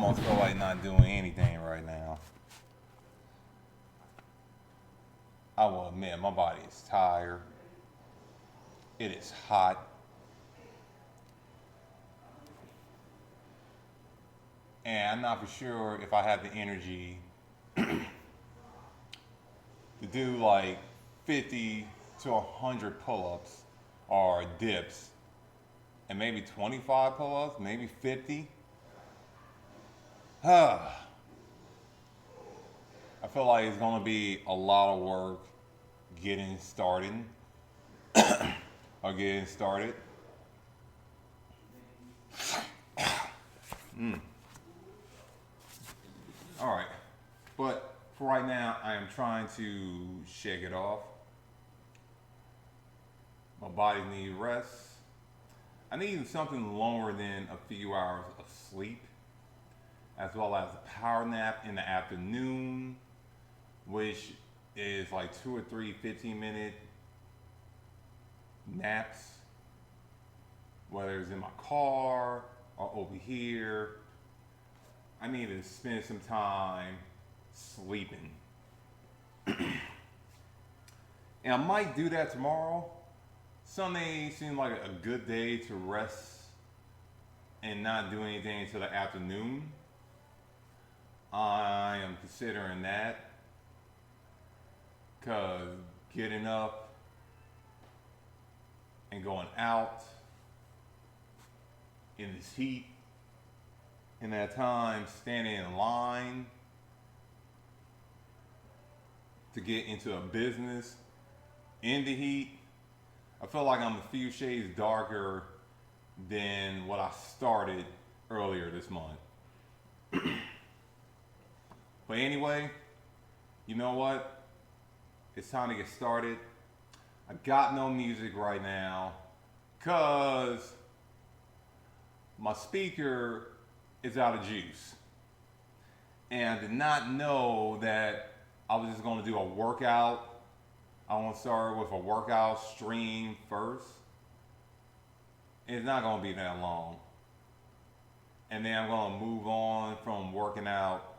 almost feel like not doing anything right now. I will admit, my body is tired. It is hot. And I'm not for sure if I have the energy to do like 50 to 100 pull ups or dips and maybe 25 pull ups, maybe 50. I feel like it's going to be a lot of work getting started or getting started. All right. But for right now, I am trying to shake it off. My body needs rest. I need something longer than a few hours of sleep, as well as a power nap in the afternoon, which is like 2 or 3 15-minute naps, whether it's in my car or over here. I need to spend some time sleeping. And I might do that tomorrow. Sunday seems like a good day to rest and not do anything until the afternoon. I am considering that because getting up and going out in this heat, and at times standing in line to get into a business in the heat, I feel like I'm a few shades darker than what I started earlier this month. But anyway, you know what? It's time to get started. I got no music right now because my speaker is out of juice. And I did not know that I was just going to do a workout. I want to start with a workout stream first. It's not going to be that long. And then I'm going to move on from working out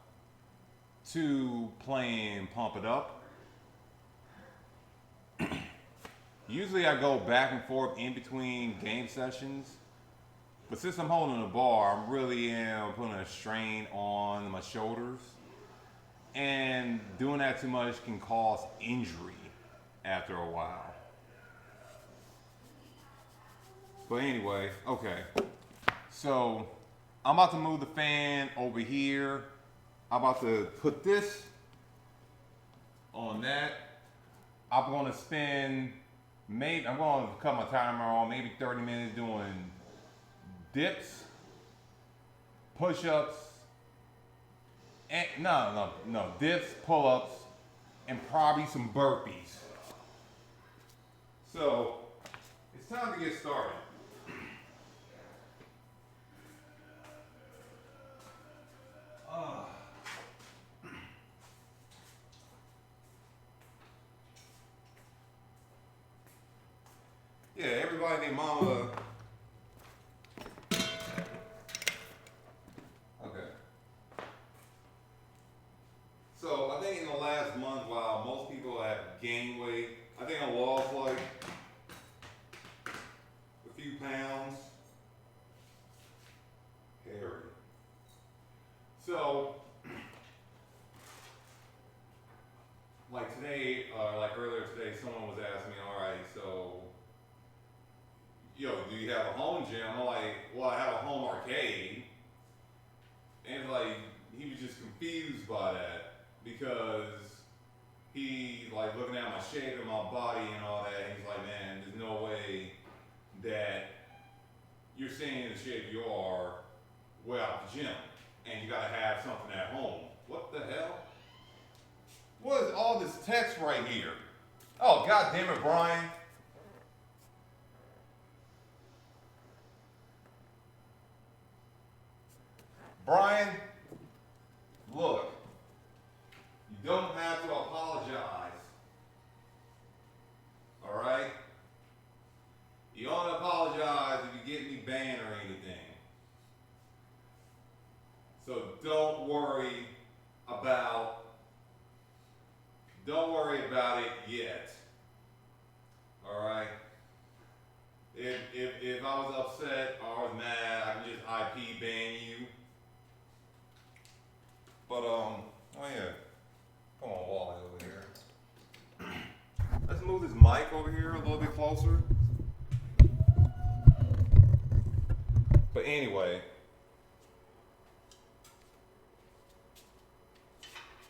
to playing Pump It Up. Usually I go back and forth in between game sessions. But since I'm holding the bar, I really am putting a strain on my shoulders. And doing that too much can cause injury after a while. But anyway, okay. So I'm about to move the fan over here. I'm about to put this on that. I'm going to spend, I'm going to cut my timer on maybe 30 minutes doing dips, push-ups, and no, dips, pull-ups, and probably some burpees. So it's time to get started. Yeah, everybody named Mama. Okay. So I think in the last month, while most people have gained weight, I think I lost like a few pounds. Hairy. So, like today, like earlier today, someone was asking me, all right, so, yo, do you have a home gym? I'm like, well, I have a home arcade. And like, he was just confused by that because he like looking at my shape and my body and all that. And he's like, man, there's no way that you're staying in the shape you are without the gym. And you gotta have something at home. What the hell? What is all this text right here? Oh, God damn it, Brian. Brian, look, you don't have to apologize. All right? You don't apologize if you get me banned or anything. So about, don't worry about it yet. Alright? If I was upset or I was mad, I can just IP ban you. But oh yeah. Come on, Wally over here. Let's move this mic over here a little bit closer. But anyway,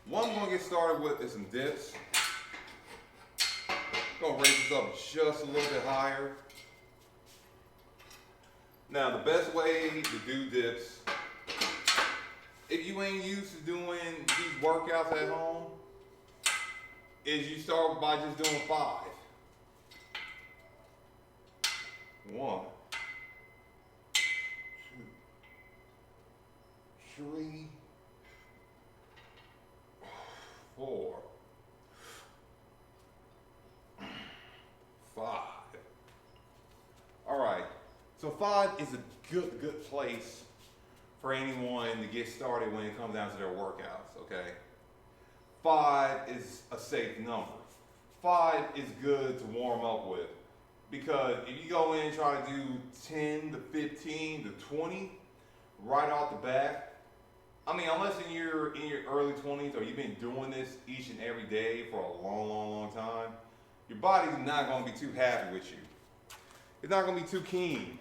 what I'm gonna get started with is some dips. Gonna raise this up just a little bit higher. Now the best way to do dips, if you ain't used to doing these workouts at home, is you start by just doing 5. 1, 2, 3, 4, 5. All right, so 5 is a good place for anyone to get started when it comes down to their workouts, okay? 5 is a safe number. 5 is good to warm up with, because if you go in and try to do 10 to 15 to 20 right off the bat, I mean, unless in your early 20s or you've been doing this each and every day for a long time, your body's not going to be too happy with you. It's not going to be too keen.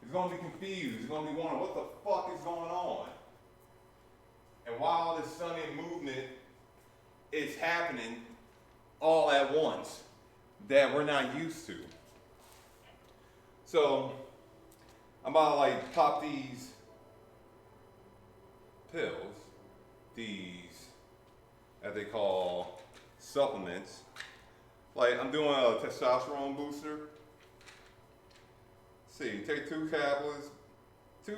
It's going to be confused. It's going to be wondering, what the fuck is going on? And while this sudden movement is happening all at once that we're not used to. So I'm about to like pop these pills, these, as they call, supplements. Like I'm doing a testosterone booster. See, take 2 capsules, 2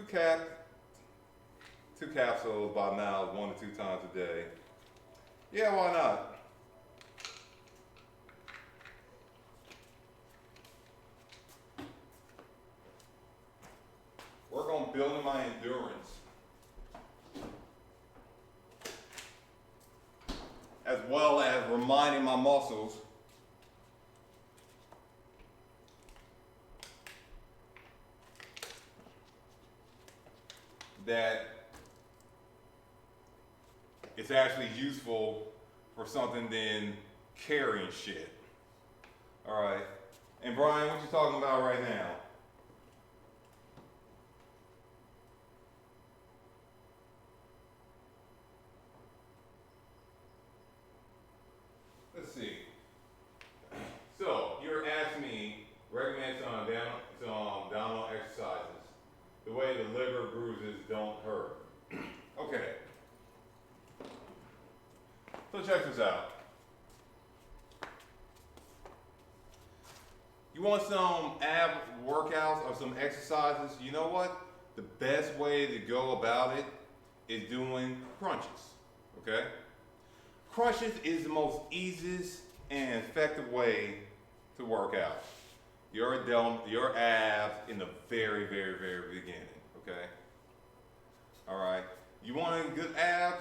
capsules by mouth 1 to 2 times a day. Yeah, why not? Work on building my endurance, as well as reminding my muscles that it's actually useful for something than carrying shit. All right. And Brian, what you talking about right now? Let's see. So you're asking me recommend some abdominal exercises. The way the liver bruises don't hurt. Okay. So check this out. You want some ab workouts or some exercises? You know what? The best way to go about it is doing crunches. Okay? Crunches is the most easiest and effective way to work out your abs in the very beginning. Okay? All right. You want good abs?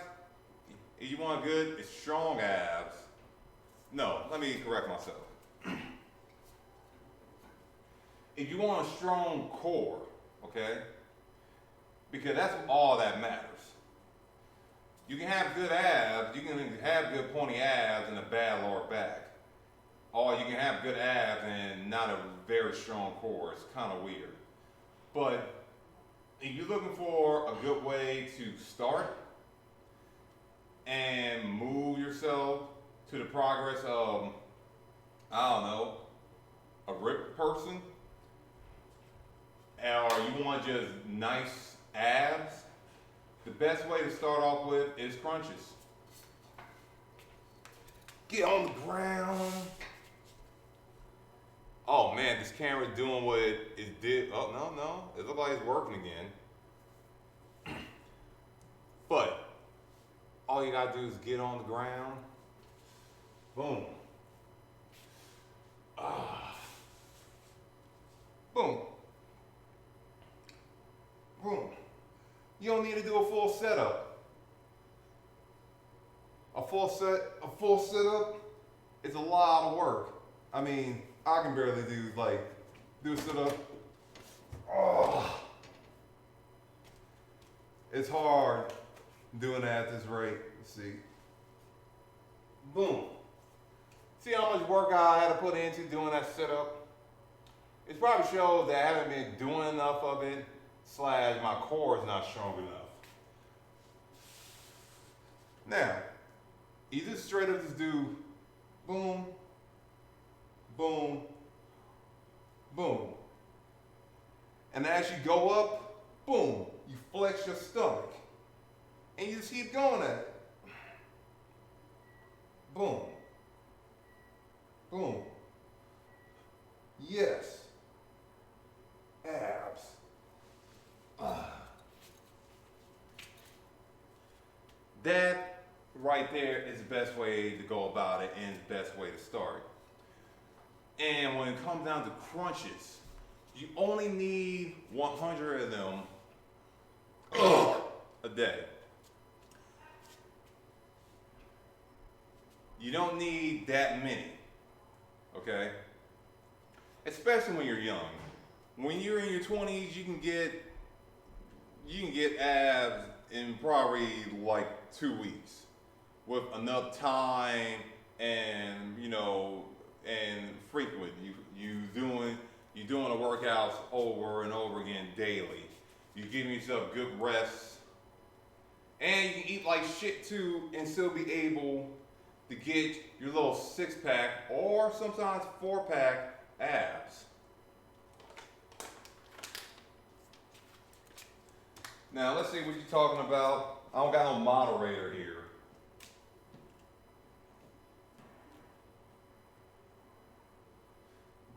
You want good, strong abs? No, let me correct myself. If you want a strong core, okay? Because that's all that matters. You can have good abs, you can have good pointy abs and a bad lower back. Or you can have good abs and not a very strong core. It's kind of weird. But if you're looking for a good way to start and move yourself to the progress of, I don't know, a ripped person, or you want just nice abs, the best way to start off with is crunches. Get on the ground. Oh man, this camera's doing what it did. Oh, no. It looks like it's working again. But all you gotta do is get on the ground. Boom. Boom. Boom. You don't need to do a full setup. A full sit up is a lot of work. I mean, I can barely do a sit up. Oh, it's hard doing that at this rate. Let's see. Boom. See how much work I had to put into doing that sit up? It probably shows that I haven't been doing enough of it, / my core is not strong enough. Now, you just straight up just do boom, boom, boom. And as you go up, boom, you flex your stomach. And you just keep going at it. Boom. Boom. Yes. Abs. That right there is the best way to go about it and the best way to start. And when it comes down to crunches, you only need 100 of them a day. You don't need that many, okay? Especially when you're young. When you're in your 20s, you can get abs in probably like 2 weeks with enough time and and frequent. You doing the workouts over and over again daily. You giving yourself good rest, and you can eat like shit too, and still be able to get your little 6-pack or sometimes 4-pack abs. Now let's see what you're talking about. I don't got no moderator here.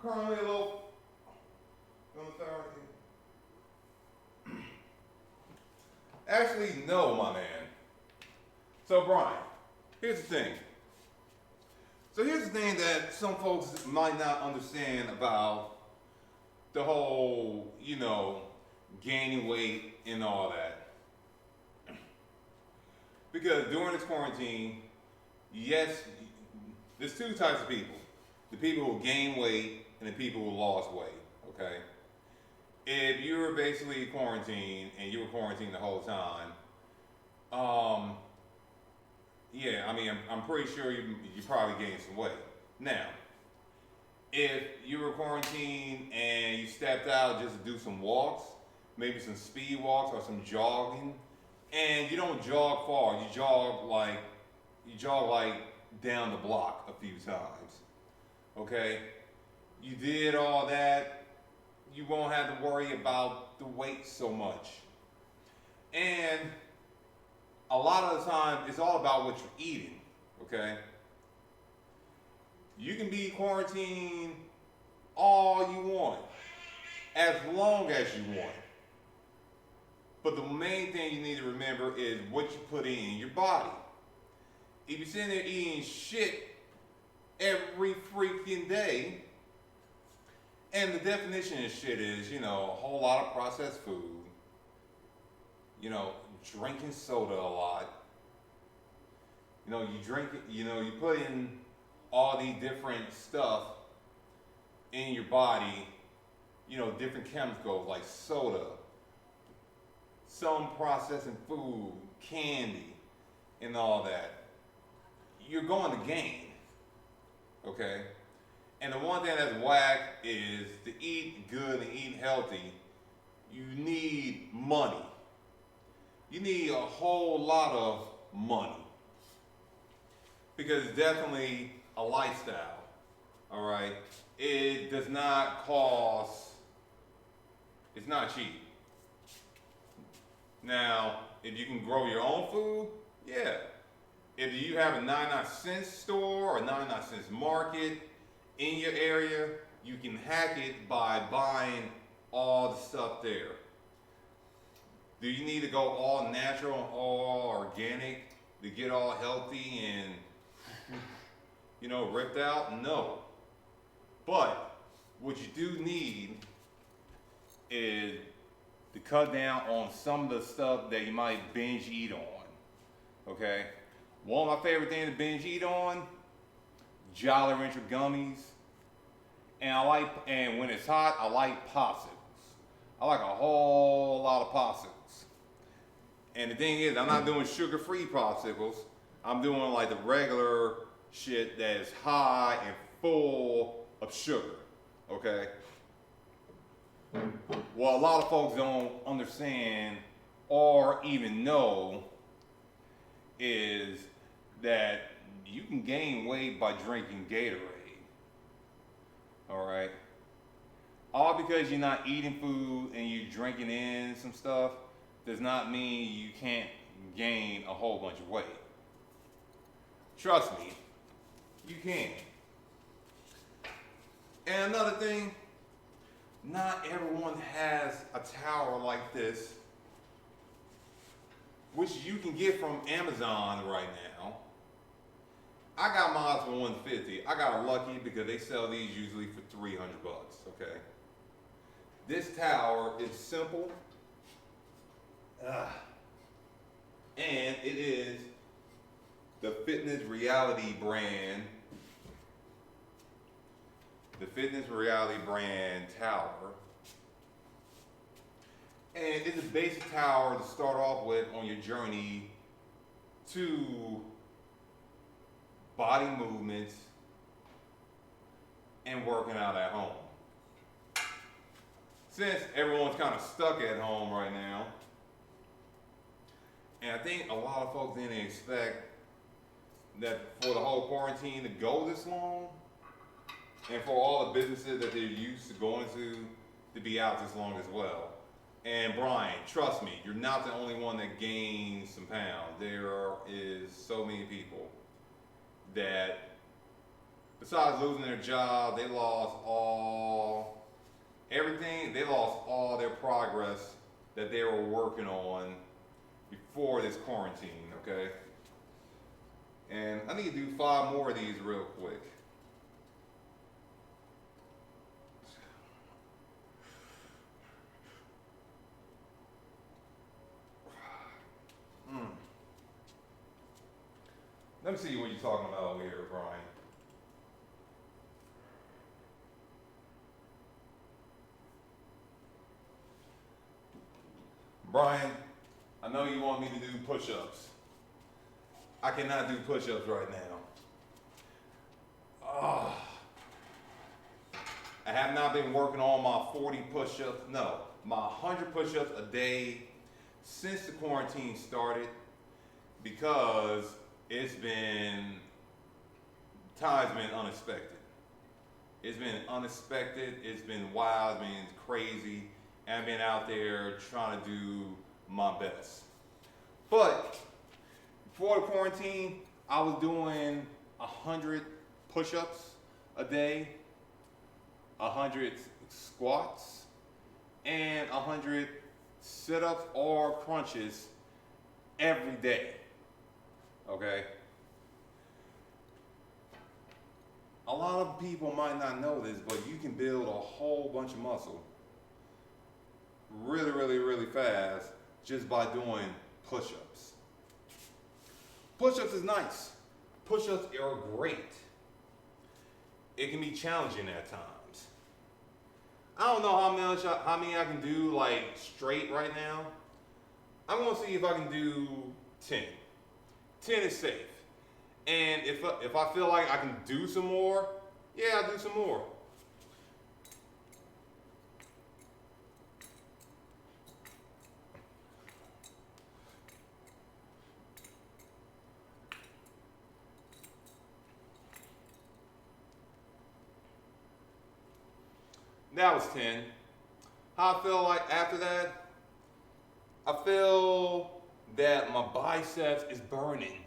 Currently a little Actually, no, my man. So Brian, here's the thing. Here's the thing that some folks might not understand about the whole, gaining weight and all that. Because during this quarantine, yes, there's 2 types of people. The people who gain weight and the people who lost weight, okay? If you were basically quarantined and you were quarantined the whole time, yeah, I mean, I'm pretty sure you probably gained some weight. Now, if you were quarantined and you stepped out just to do some walks, maybe some speed walks or some jogging, and you don't jog far, you jog like down the block a few times, okay? You did all that, you won't have to worry about the weight so much. And a lot of the time, it's all about what you're eating, okay? You can be quarantined all you want, as long as you want. But the main thing you need to remember is what you put in your body. If you're sitting there eating shit every freaking day, and the definition of shit is, a whole lot of processed food, drinking soda a lot, you drink it, you put in all these different stuff in your body, different chemicals like soda, some processing food, candy, and all that. You're going to gain, okay? And the one thing that's whack is to eat good and eat healthy, you need money. You need a whole lot of money. Because it's definitely a lifestyle, all right? It does not cost, it's not cheap. Now, if you can grow your own food, yeah. If you have a 99-cent store or 99-cent market in your area, you can hack it by buying all the stuff there. Do you need to go all natural and all organic to get all healthy and, ripped out? No. But what you do need is to cut down on some of the stuff that you might binge eat on, okay? One of my favorite things to binge eat on, Jolly Rancher gummies. And when it's hot, I like popsicles. I like a whole lot of popsicles. And the thing is, I'm not doing sugar-free popsicles. I'm doing like the regular shit that is high and full of sugar. Okay? What a lot of folks don't understand or even know is that you can gain weight by drinking Gatorade. Alright? All because you're not eating food and you're drinking in some stuff does not mean you can't gain a whole bunch of weight. Trust me, you can. And another thing, not everyone has a tower like this, which you can get from Amazon right now. I got mine for $150. I got lucky because they sell these usually for $300, okay? This tower is simple. And it is the Fitness Reality brand. The Fitness Reality brand tower. And it's a basic tower to start off with on your journey to body movements and working out at home. Since everyone's kind of stuck at home right now, and I think a lot of folks didn't expect that for the whole quarantine to go this long, and for all the businesses that they're used to going to be out this long as well. And Brian, trust me, you're not the only one that gained some pounds. There is so many people that, besides losing their job, they lost everything. They lost all their progress that they were working on before this quarantine, okay? And I need to do 5 more of these real quick. Let me see what you're talking about over here, Brian. Brian, I know you want me to do push-ups. I cannot do push-ups right now. I have not been working on my 40 push-ups. No, my 100 push-ups a day since the quarantine started, because time's been unexpected. It's been unexpected, it's been wild, it's been crazy, and I've been out there trying to do my best. But before the quarantine, I was doing 100 push-ups a day, 100 squats, and 100 sit-ups or crunches every day. Okay? A lot of people might not know this, but you can build a whole bunch of muscle really, really, really fast just by doing push-ups. Push-ups is nice. Push-ups are great. It can be challenging at times. I don't know how many I can do like straight right now. I'm gonna see if I can do 10. 10 is safe. And if I feel like I can do some more, yeah, I'll do some more. That was 10. How I feel like after that? I feel that my biceps is burning,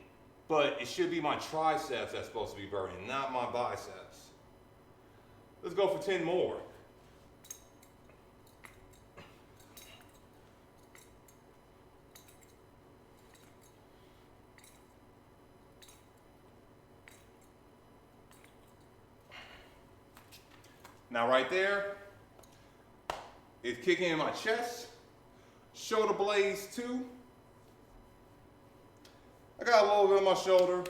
but it should be my triceps that's supposed to be burning, not my biceps. Let's go for 10 more. Now right there, it's kicking in my chest, shoulder blades too. I got a little bit on my shoulder.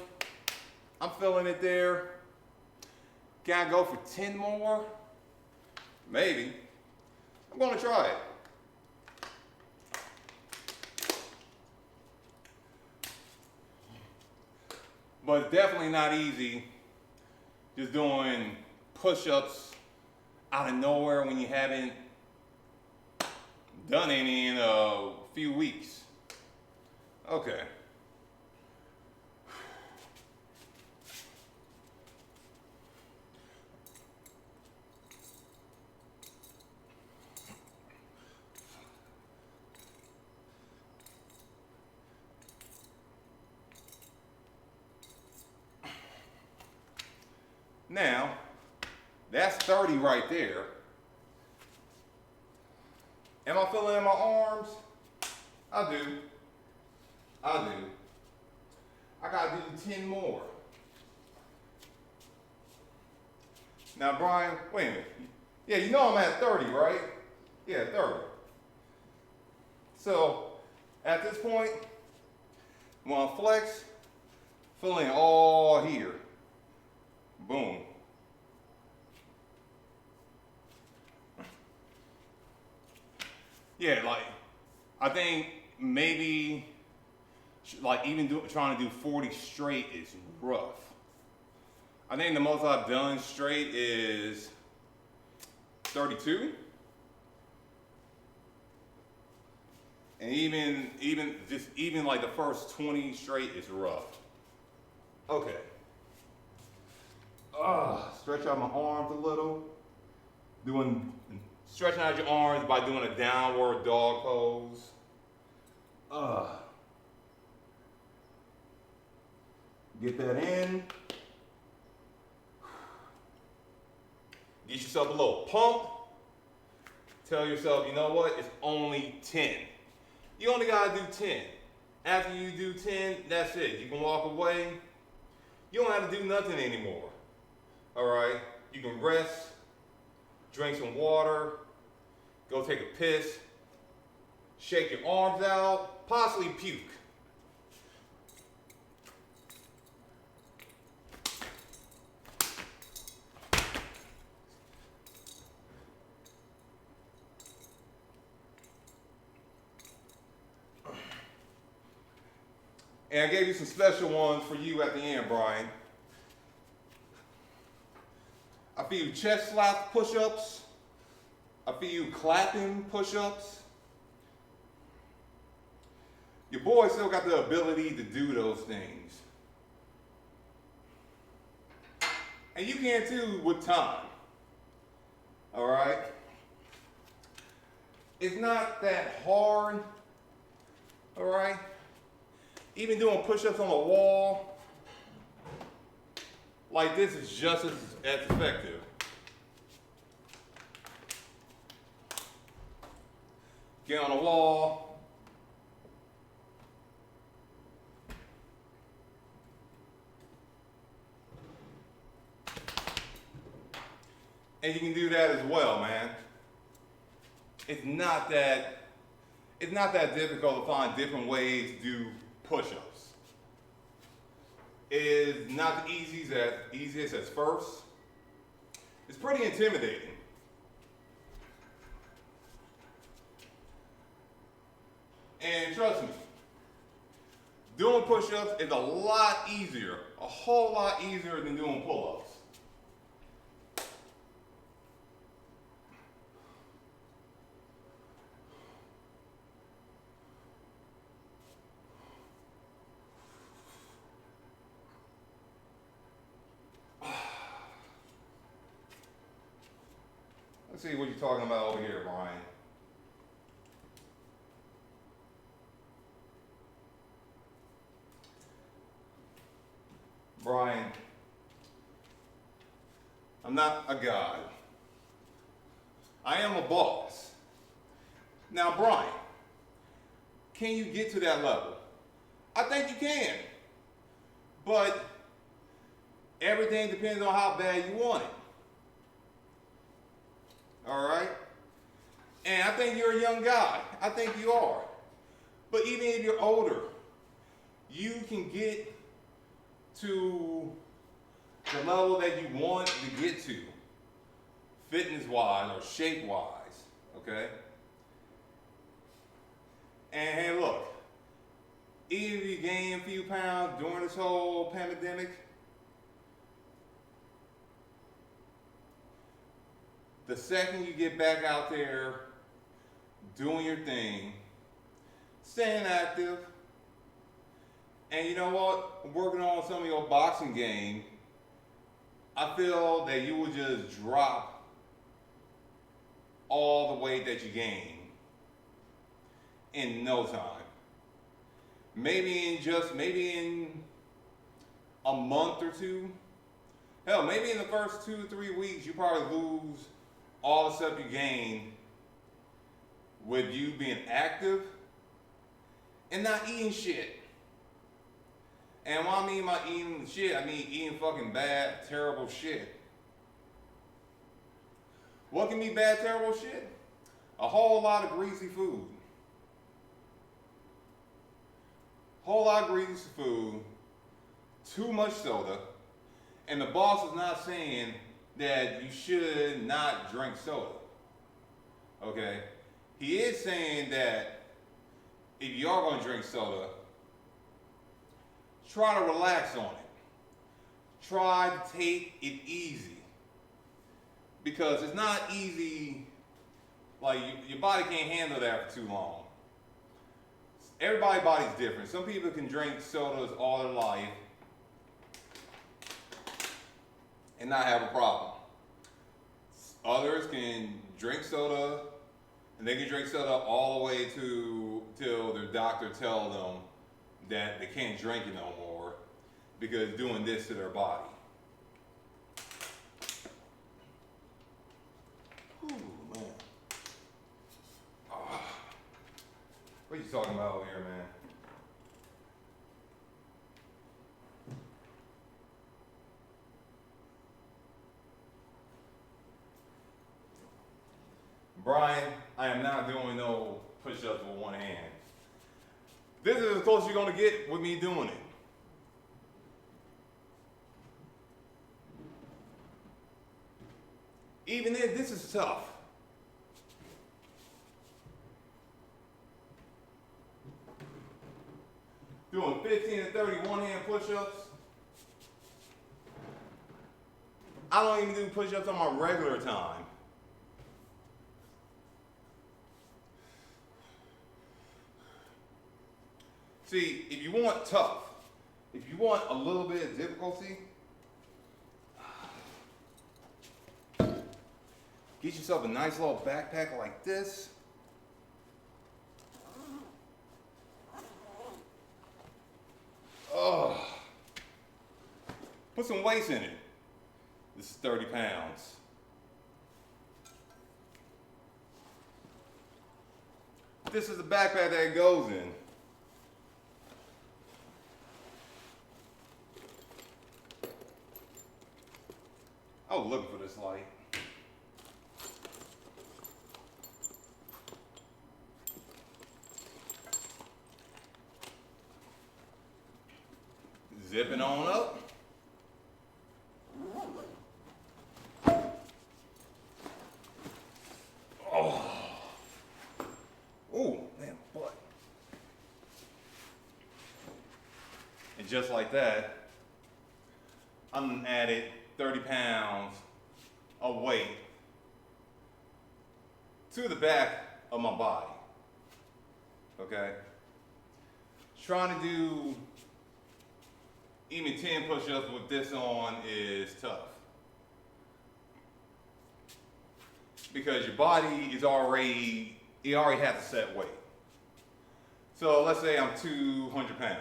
I'm feeling it there. Can I go for 10 more? Maybe. I'm gonna try it. But it's definitely not easy just doing push-ups out of nowhere when you haven't done any in a few weeks. Okay. Now, that's 30 right there. Am I feeling in my arms? I do. I do. I gotta do 10 more. Now, Brian, wait a minute. Yeah, you know I'm at 30, right? Yeah, 30. So, at this point, I'm gonna flex, feeling all here. Boom. Yeah, like, I think maybe, like, even trying to do 40 straight is rough. I think the most I've done straight is 32. And even like the first 20 straight is rough. Okay. Stretch out my arms a little. Stretching out your arms by doing a downward dog pose. Get that in. Get yourself a little pump. Tell yourself, you know what? It's only 10. You only gotta do 10. After you do 10, that's it. You can walk away. You don't have to do nothing anymore. All right? You can rest, drink some water, go take a piss, shake your arms out, possibly puke. And I gave you some special ones for you at the end, Brian. I feel you chest slap push-ups. I feel you clapping push-ups. Your boy still got the ability to do those things. And you can too with time. All right? It's not that hard. All right? Even doing push-ups on the wall like this is just as effective. Get on the wall. And you can do that as well, man. It's not that difficult to find different ways to do push-ups. It is not the easiest at first. It's pretty intimidating. And trust me, doing push-ups is a lot easier, a whole lot easier than doing pull-ups. Let's see what you're talking about over here, Brian. Brian, I'm not a god. I am a boss. Now, Brian, can you get to that level? I think you can. But everything depends on how bad you want it. All right? And I think you're a young guy. I think you are. But even if you're older, you can get to the level that you want to get to, fitness wise or shape wise, okay? And hey, look, even if you gain a few pounds during this whole pandemic, the second you get back out there doing your thing, staying active, and you know what, working on some of your boxing game, I feel that you will just drop all the weight that you gained in no time. Maybe in a month or two. Hell, maybe in the first 2 or 3 weeks, you probably lose all the stuff you gained with you being active and not eating shit. And what I mean by eating shit, I mean eating fucking bad, terrible shit. What can be bad, terrible shit? A whole lot of greasy food. Whole lot of greasy food, too much soda, and the boss is not saying that you should not drink soda. Okay? He is saying that if you are going to drink soda, try to relax on it. Try to take it easy. Because it's not easy, like your body can't handle that for too long. Everybody's body's different. Some people can drink sodas all their life and not have a problem. Others can drink soda and they can drink soda all the way till their doctor tells them that they can't drink it no more because it's doing this to their body. Ooh, man. What are you talking about over here, man? Brian, I am not doing no push-ups with one hand. This is as close as you're gonna get with me doing it. Even if this is tough. Doing 15 to 30 one-hand push-ups. I don't even do push-ups on my regular time. See, if you want tough, if you want a little bit of difficulty, get yourself a nice little backpack like this. Oh, put some weights in it. This is 30 pounds. This is the backpack that it goes in. I was looking for this light. Zipping on up. Oh. Ooh, man, butt. And just like that, I'm added 30 pounds of weight to the back of my body. Okay? Trying to do even 10 push-ups with this on is tough. Because your body is already has a set weight. So let's say I'm 200 pounds.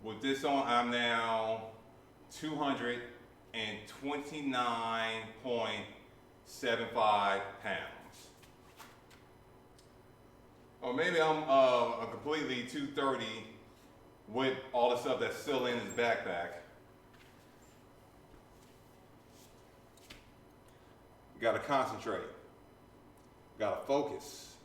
With this on, I'm now 229.75 pounds. Or maybe I'm a completely 230 with all the stuff that's still in his backpack. You gotta concentrate. You gotta focus.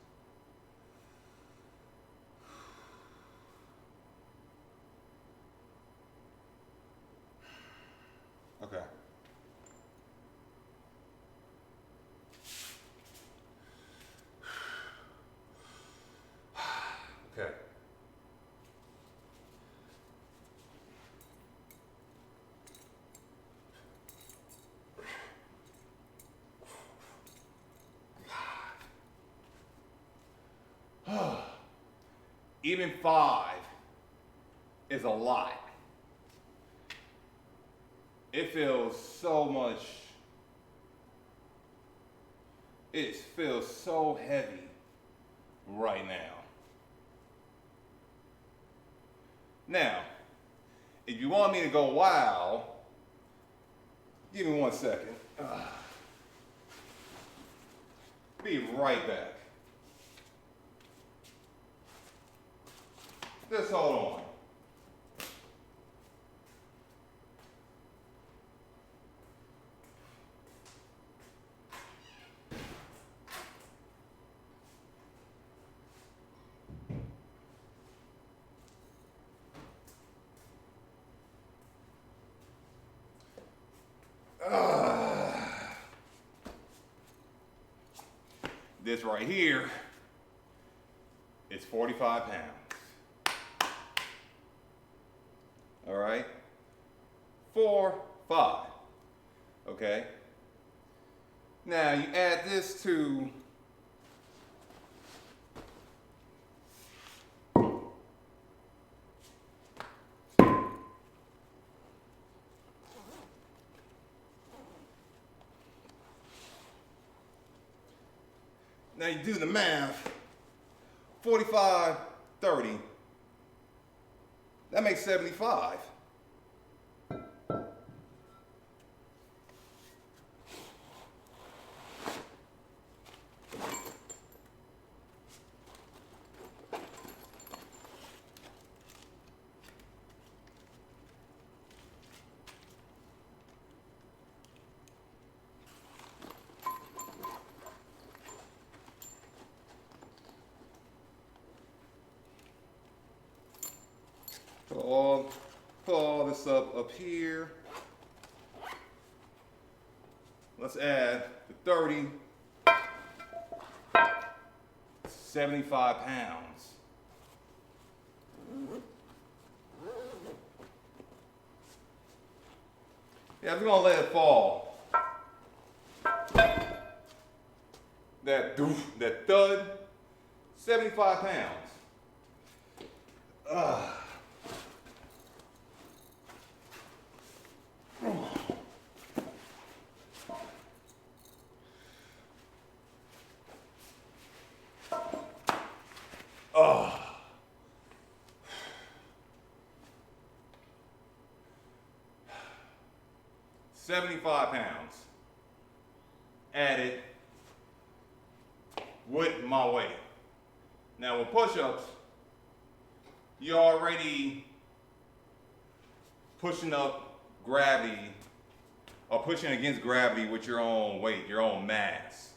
even 5 is a lot. It feels so much, it feels so heavy right now. Now, if you want me to go wild, give me 1 second. Be right back. Just hold on. This right here is 45 pounds. All right? 4, 5. Okay? Now you add this to now you do the math. 45, 30. That makes 75. Put all this up here. Let's add the 30, 75 pounds. Yeah, we're gonna let it fall. That thud, 75 pounds. Oh. 75 pounds added with my weight. Now with push-ups, you're already pushing up gravity or pushing against gravity with your own weight, your own mass.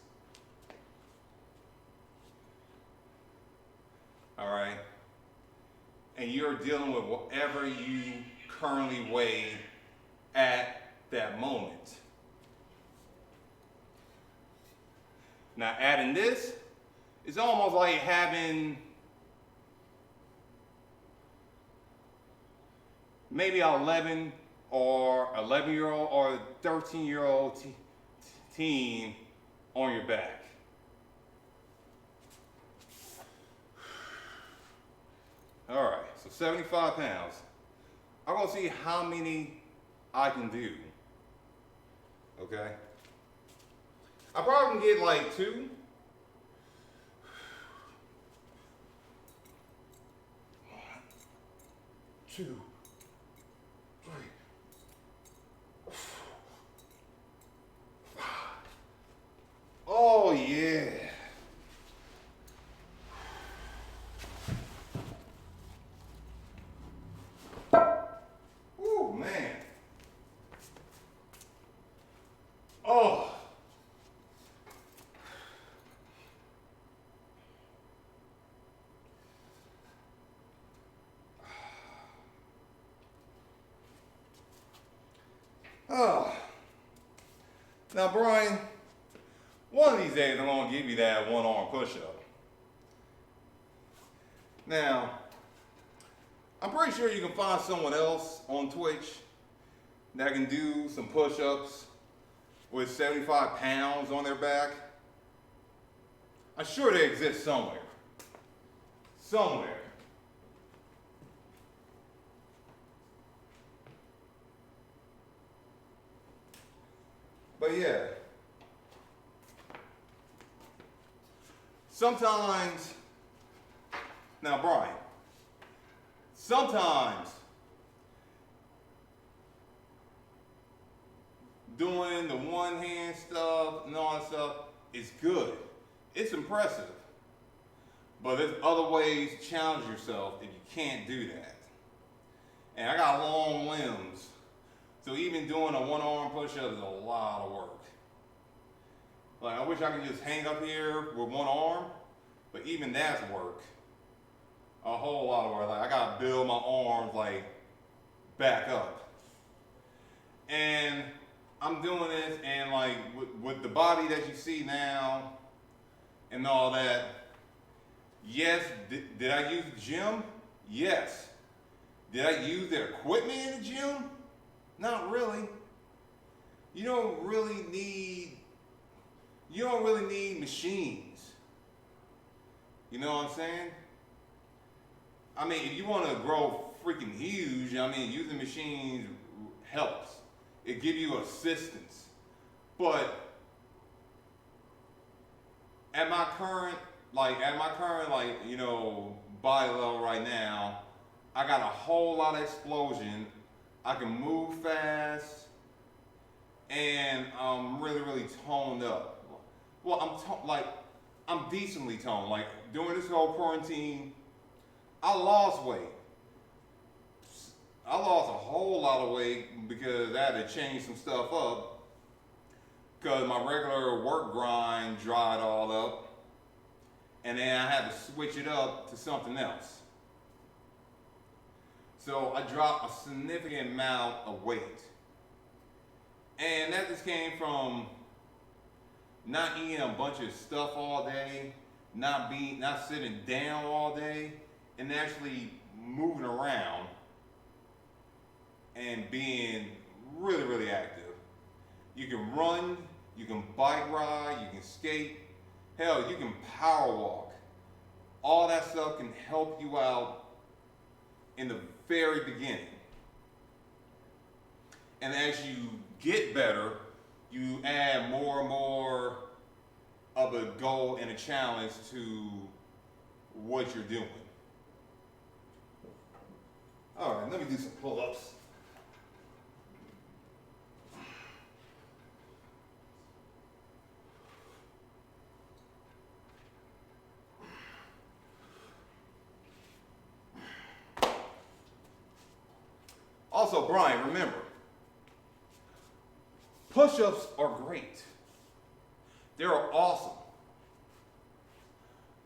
All right? And you're dealing with whatever you currently weigh at that moment. Now adding this is almost like having maybe an 11-year-old or a 13-year-old teen on your back. All right, so 75 pounds. I'm gonna see how many I can do. Okay? I probably can get like 2. 1, 2, 3, 4, 5. Oh yeah. Ooh, man. Oh. Oh. Now, Brian, one of these days I'm going to give you that one-arm push-up. Now, I'm pretty sure you can find someone else on Twitch that can do some push-ups with 75 pounds on their back. I'm sure they exist somewhere. Somewhere. But yeah. Sometimes, now Brian, sometimes doing the one hand stuff and all that stuff is good. It's impressive. But there's other ways to challenge yourself if you can't do that. And I got long limbs, so even doing a one arm push up is a lot of work. Like, I wish I could just hang up here with one arm, but even that's work. A whole lot of work. Like, I gotta build my arms like back up. And I'm doing this, and like with the body that you see now and all that, yes, did I use the gym? Yes. Did I use their equipment in the gym? Not really. You don't really need machines. You know what I'm saying? I mean, if you want to grow freaking huge, I mean, using machines helps. It gives you assistance. But at my current body level right now, I got a whole lot of explosion. I can move fast, and I'm really, really toned up. Well, I'm decently toned. Like, during this whole quarantine, I lost weight. I lost a whole lot of weight because I had to change some stuff up because my regular work grind dried all up, and then I had to switch it up to something else. So I dropped a significant amount of weight. And that just came from not eating a bunch of stuff all day, not sitting down all day, and actually moving around and being really, really active. You can run, you can bike ride, you can skate, hell, you can power walk. All that stuff can help you out in the very beginning. And as you get better, you add more and more of a goal and a challenge to what you're doing. All right, let me do some pull-ups. Also, Brian, remember, push-ups are great. They're awesome.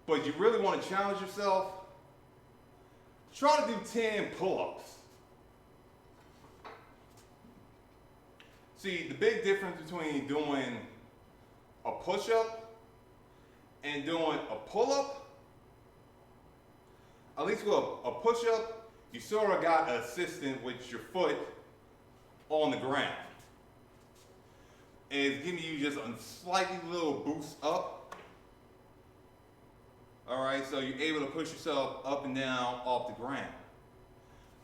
But you really want to challenge yourself? Try to do 10 pull-ups. See, the big difference between doing a push-up and doing a pull-up, at least with a push-up, you sort of got an assistant with your foot on the ground. And it's giving you just a slightly little boost up. All right, so you're able to push yourself up and down off the ground.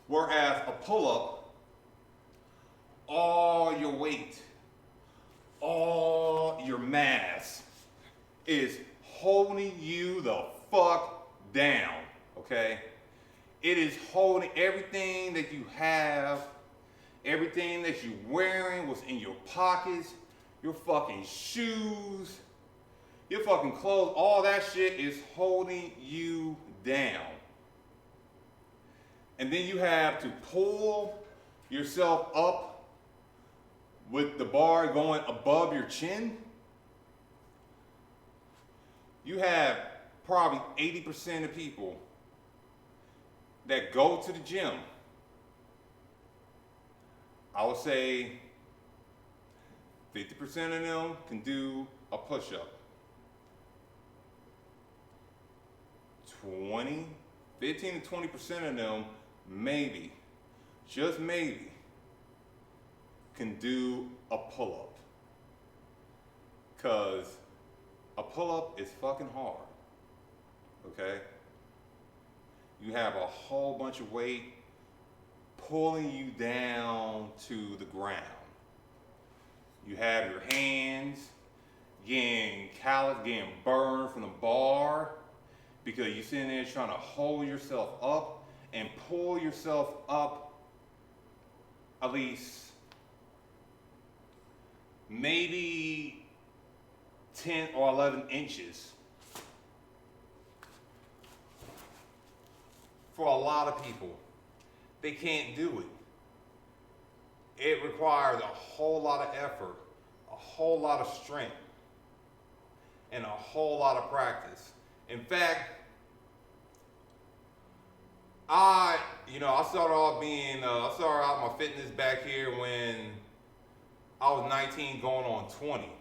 Whereas a pull-up, all your weight, all your mass is holding you the fuck down, okay? It is holding everything that you have, everything that you're wearing, what's in your pockets, your fucking shoes, your fucking clothes, all that shit is holding you down. And then you have to pull yourself up with the bar going above your chin. You have probably 80% of people that go to the gym. I would say 50% of them can do a push-up. 15 to 20% of them, maybe, just maybe, can do a pull-up. Because a pull-up is fucking hard, okay? You have a whole bunch of weight pulling you down to the ground. You have your hands getting calloused, getting burned from the bar because you're sitting there trying to hold yourself up and pull yourself up at least maybe 10 or 11 inches. For a lot of people, they can't do it. It requires a whole lot of effort, a whole lot of strength, and a whole lot of practice. In fact, I started out my fitness back here when I was 19 going on 20.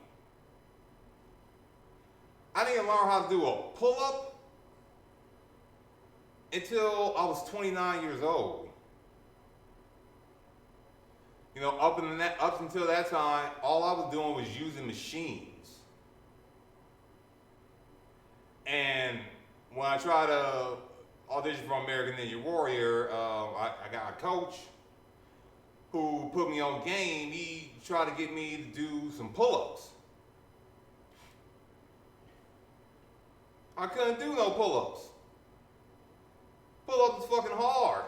I didn't learn how to do a pull-up until I was 29 years old. You know, up until that time, all I was doing was using machines. And when I tried to audition for American Ninja Warrior, I got a coach who put me on game. He tried to get me to do some pull-ups. I couldn't do no pull-ups. Pull-ups is fucking hard.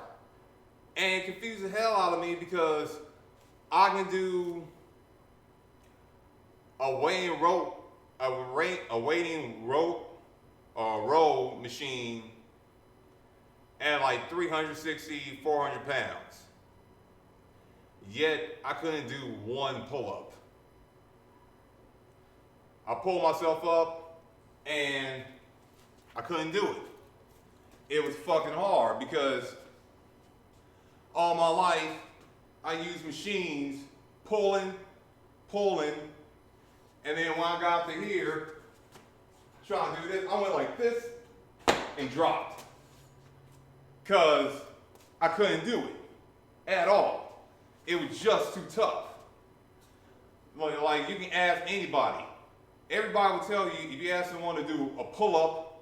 And it confused the hell out of me because I can do a weighing rope or row machine at like 360, 400 pounds. Yet I couldn't do one pull-up. I pulled myself up and I couldn't do it. It was fucking hard because all my life I used machines, pulling, and then when I got to here, trying to do this, I went like this and dropped. Cause I couldn't do it at all. It was just too tough. Like you can ask anybody. Everybody will tell you, if you ask someone to do a pull-up,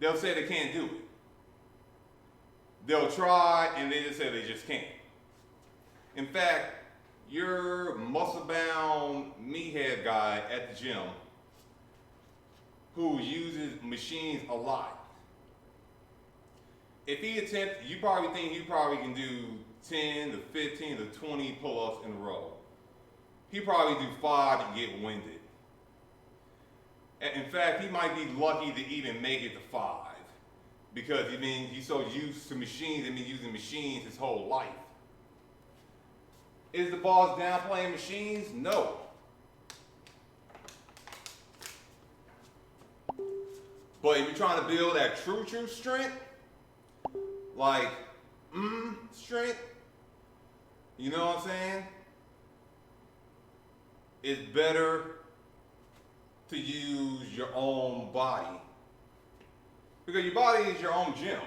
they'll say they can't do it. They'll try and they just say they just can't. In fact, your muscle-bound meathead guy at the gym who uses machines a lot, if he attempts, you probably think he probably can do 10 to 15 to 20 pull-ups in a row. He probably do 5 and get winded. In fact, he might be lucky to even make it to 5 because he's so used to machines and been using machines his whole life. Is the boss downplaying machines? No. But if you're trying to build that true strength, like strength, you know what I'm saying? It's better to use your own body. Because your body is your own gym.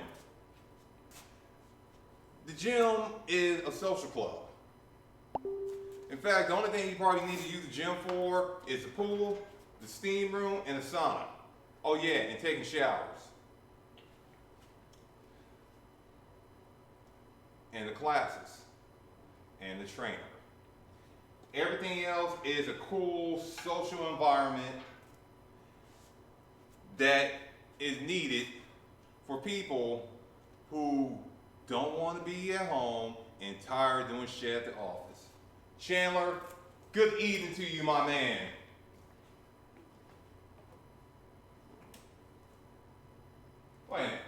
The gym is a social club. In fact, the only thing you probably need to use the gym for is the pool, the steam room, and the sauna. Oh yeah, and taking showers. And the classes. And the trainer. Everything else is a cool social environment that is needed for people who don't want to be at home and tired of doing shit at the office. Chandler, good evening to you, my man. Wait a minute.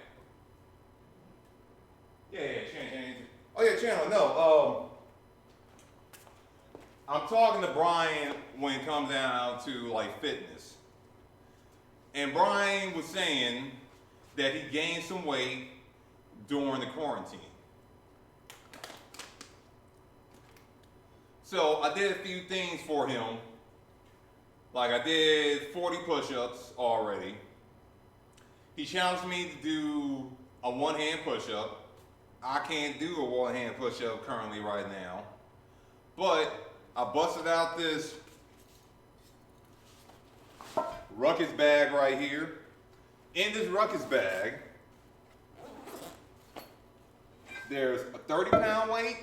Yeah, Chandler. Oh yeah, Chandler, no, I'm talking to Brian when it comes down to like fitness. And Brian was saying that he gained some weight during the quarantine. So I did a few things for him. Like I did 40 push-ups already. He challenged me to do a one-hand push-up. I can't do a one-hand push-up currently right now. But I busted out this Ruckus bag right here. In this Ruckus bag, there's a 30-pound weight,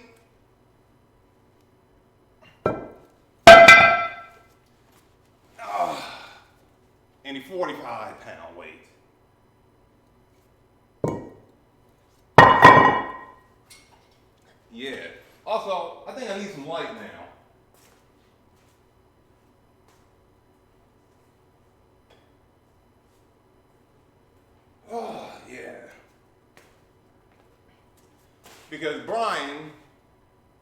any 45-pound weight. Yeah. Also, I think I need some light now. Oh, yeah. Because Brian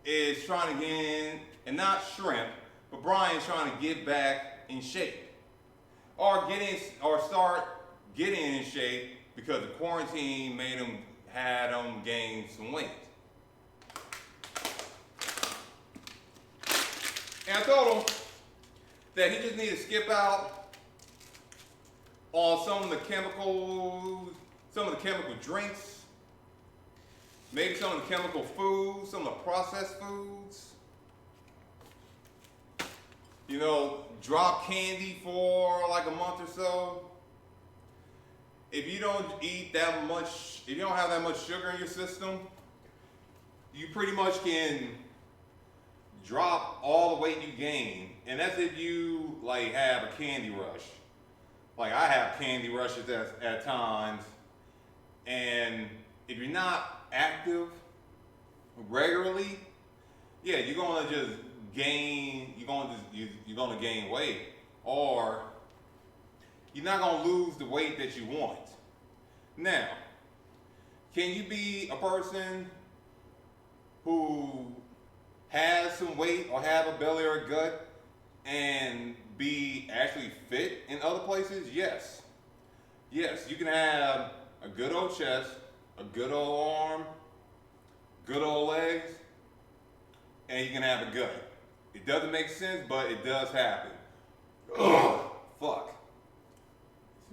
is trying to get in, and not shrimp, but Brian's trying to get back in shape. Or start getting in shape because the quarantine had him gain some weight. And I told him that he just needed to skip out on some of the chemical drinks, maybe some of the chemical foods, some of the processed foods. You know, drop candy for like a month or so. If you don't eat that much, if you don't have that much sugar in your system, you pretty much can drop all the weight you gain. And that's if you like have a candy rush. Like I have candy rushes at times. And if you're not active regularly, yeah, you're gonna just gain. You're gonna gain weight, or you're not gonna lose the weight that you want. Now, can you be a person who has some weight or have a belly or a gut and be actually fit in other places? Yes. Yes, you can have a good old chest, a good old arm, good old legs, and you can have a gut. It doesn't make sense, but it does happen. Ugh, fuck.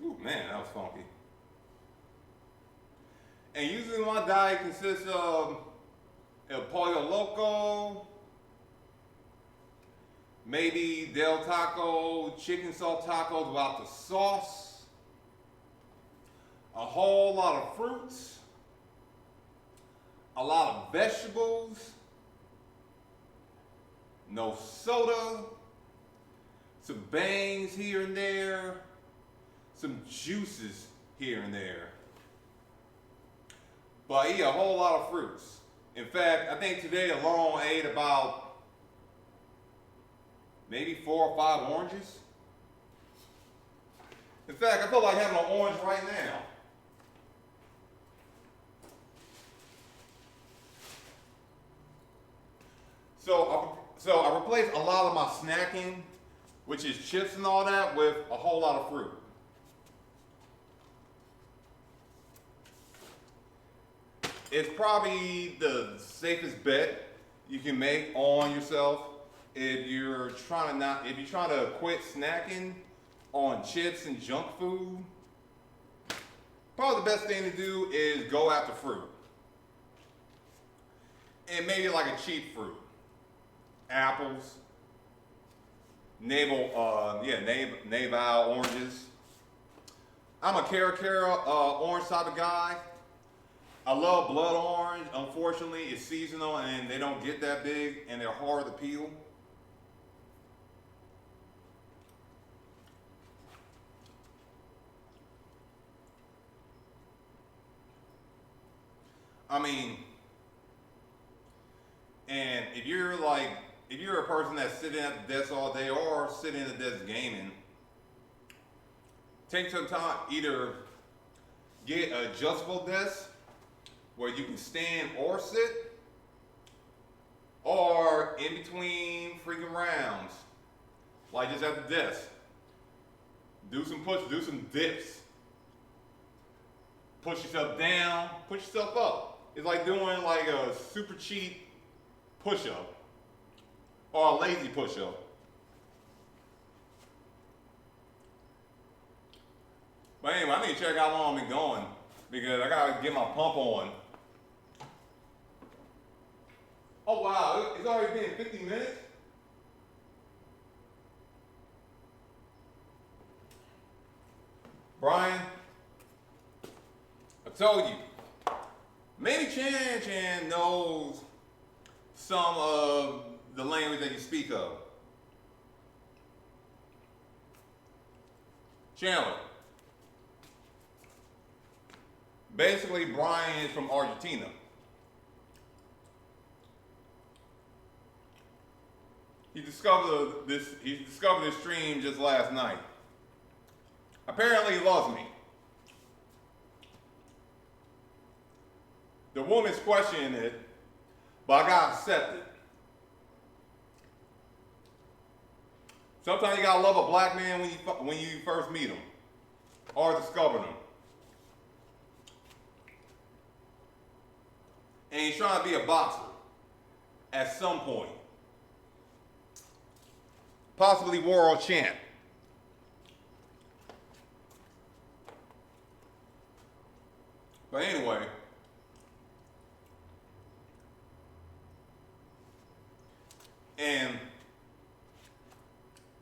Ooh, man, that was funky. And usually my diet consists of El Pollo Loco, maybe Del Taco, chicken salt tacos without the sauce, a whole lot of fruits, a lot of vegetables, no soda, some bangs here and there, some juices here and there. But I eat a whole lot of fruits. In fact, I think today alone I ate about maybe 4 or 5 oranges. In fact, I feel like having an orange right now. So I replaced a lot of my snacking, which is chips and all that, with a whole lot of fruit. It's probably the safest bet you can make on yourself if you're trying to quit snacking on chips and junk food. Probably the best thing to do is go after fruit. And maybe like a cheap fruit. Apples, navel oranges. I'm a Cara orange type of guy. I love blood orange. Unfortunately, it's seasonal and they don't get that big and they're hard to peel. I mean, and if you're a person that's sitting at the desk all day or sitting at the desk gaming, take some time, either get an adjustable desk where you can stand or sit, or in between freaking rounds, like just at the desk. Do some dips. Push yourself down, push yourself up. It's like doing like a super cheap push-up or a lazy push-up. But anyway, I need to check how long I've been going because I gotta get my pump on. Oh wow, it's already been 50 minutes? Brian, I told you, maybe Chan knows some of the language that you speak of. Chandler. Basically, Brian is from Argentina. He discovered this stream just last night. Apparently he loves me. The woman's questioning it, but I gotta accept it. Sometimes you gotta love a black man when you first meet him or discover him. And he's trying to be a boxer at some point. Possibly world champ. But anyway, and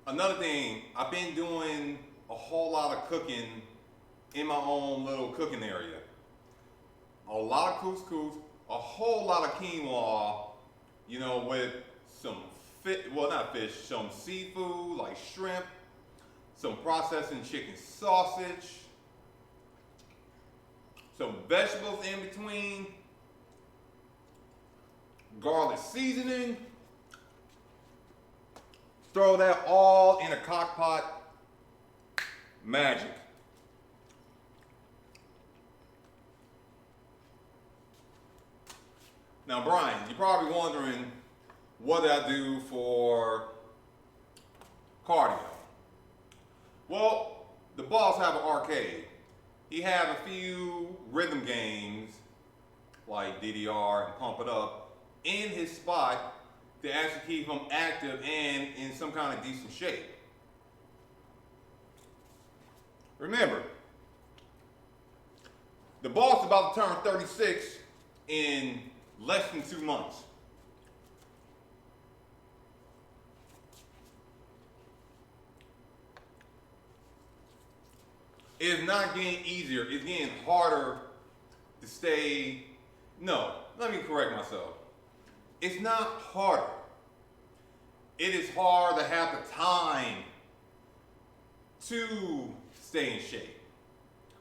another thing, I've been doing a whole lot of cooking in my own little cooking area. A lot of couscous, a whole lot of quinoa, you know, with some not fish, some seafood like shrimp, some processing chicken sausage, some vegetables in between, garlic seasoning. Throw that all in a crock pot. Magic. Now, Brian, you're probably wondering, what do I do for cardio? Well, the boss have an arcade. He have a few rhythm games like DDR and Pump It Up in his spot to actually keep him active and in some kind of decent shape. Remember, the boss is about to turn 36 in less than 2 months. It's not getting easier, it's getting harder to stay. No, let me correct myself. It's not harder. It is hard to have the time to stay in shape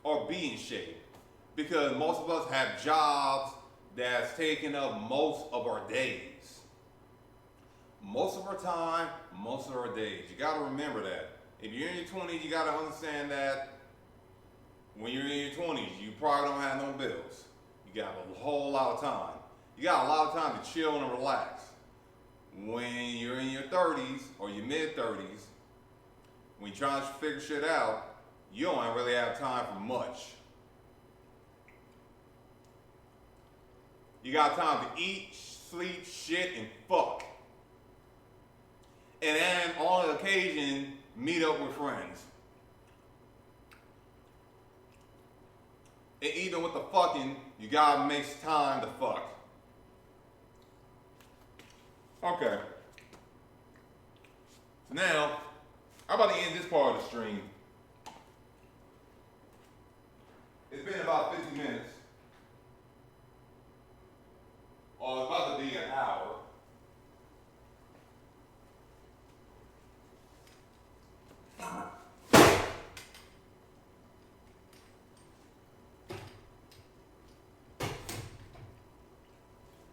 or be in shape, because most of us have jobs that's taking up most of our days. Most of our time, most of our days. You gotta remember that. If you're in your 20s, you gotta understand that when you're in your 20s, you probably don't have no bills. You got a whole lot of time. You got a lot of time to chill and relax. When you're in your 30s or your mid-30s, when you're trying to figure shit out, you don't really have time for much. You got time to eat, sleep, shit, and fuck. And then on occasion, meet up with friends. And even with the fucking, you gotta make time to fuck. Okay. So now, I'm about to end this part of the stream. It's been about 50 minutes. Or it's about to be an hour.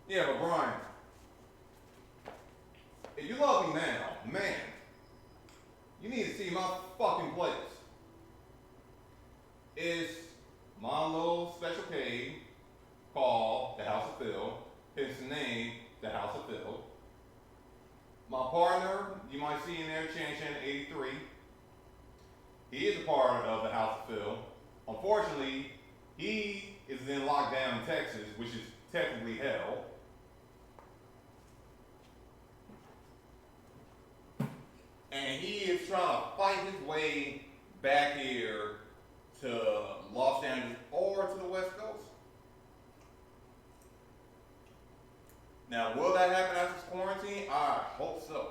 Yeah, but Brian, if you love me now, man, you need to see my fucking place. It's my little special cave called the House of Phil. Hence the name, the House of Phil. My partner, you might see in there, Chan 83. He is a part of the House of Phil. Unfortunately, he is in lockdown in Texas, which is technically hell. And he is trying to fight his way back here to Los Angeles or to the West Coast. Now, will that happen after this quarantine? I hope so.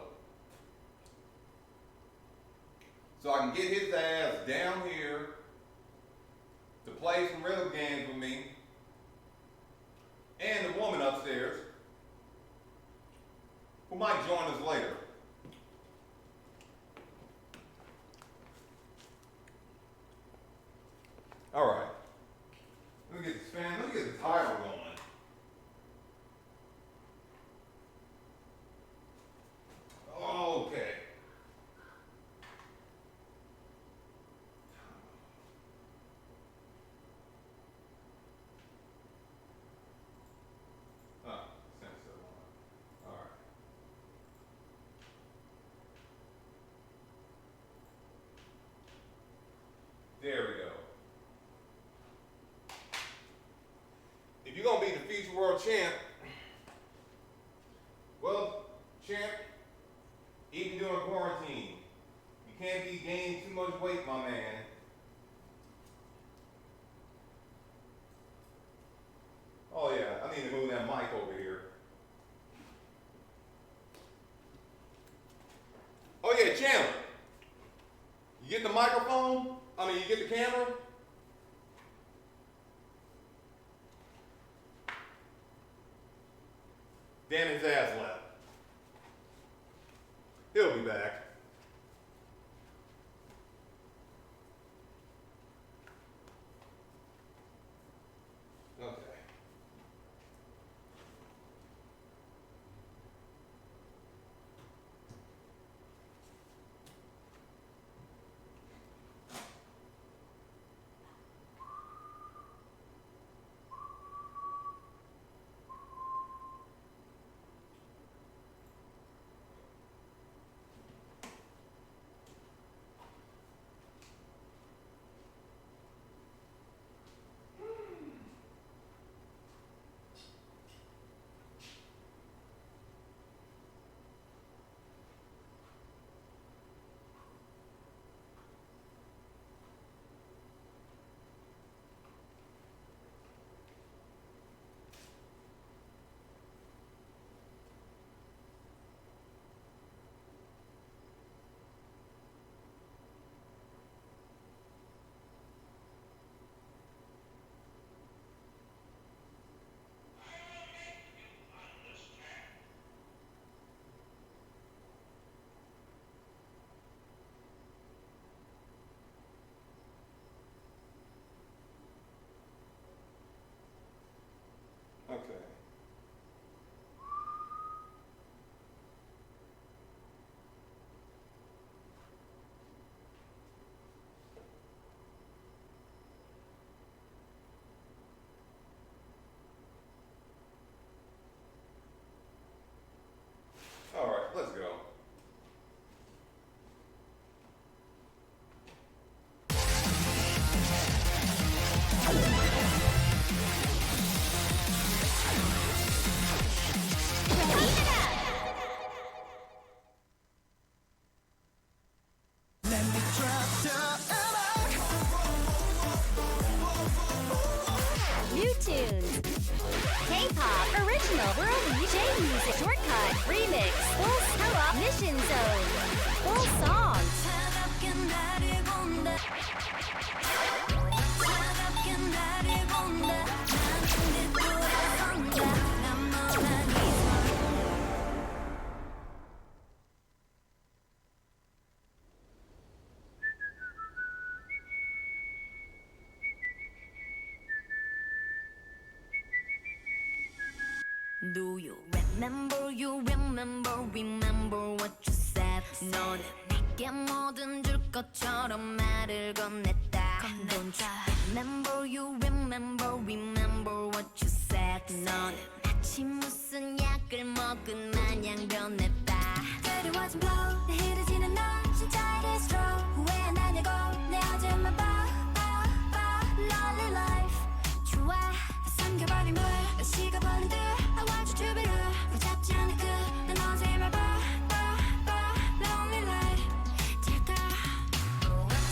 So I can get his ass down here to play some rhythm games with me and the woman upstairs who might join us later. World Champ. Well, champ, even during quarantine, you can't be gaining too much weight, my man. Oh yeah, I need to move that mic over here. Oh yeah, Chandler. You get the microphone? You get the camera? Damn, his ass left. He'll be back. Okay. Okay. All right, let's go. New tunes, K-pop, original, world, J-music, shortcut, remix, full co-op, mission zone, full songs. Do you remember what you said? 너는 내게 뭐든 줄 것처럼 말을 건넸다. Don't you remember what you said? 너는 마치 무슨 약을 먹은 마냥 변했다. 그리워진 blow, 내 흐려지는 너, 진짜 it is true. 후회 안 하냐고, 내 어제만 봐, lonely life. 좋아, 삼켜버린 물, 식어버린 듯. I want you to be real. 붙잡지 않을 끝난 어제의 말 봐, lonely light. 될까?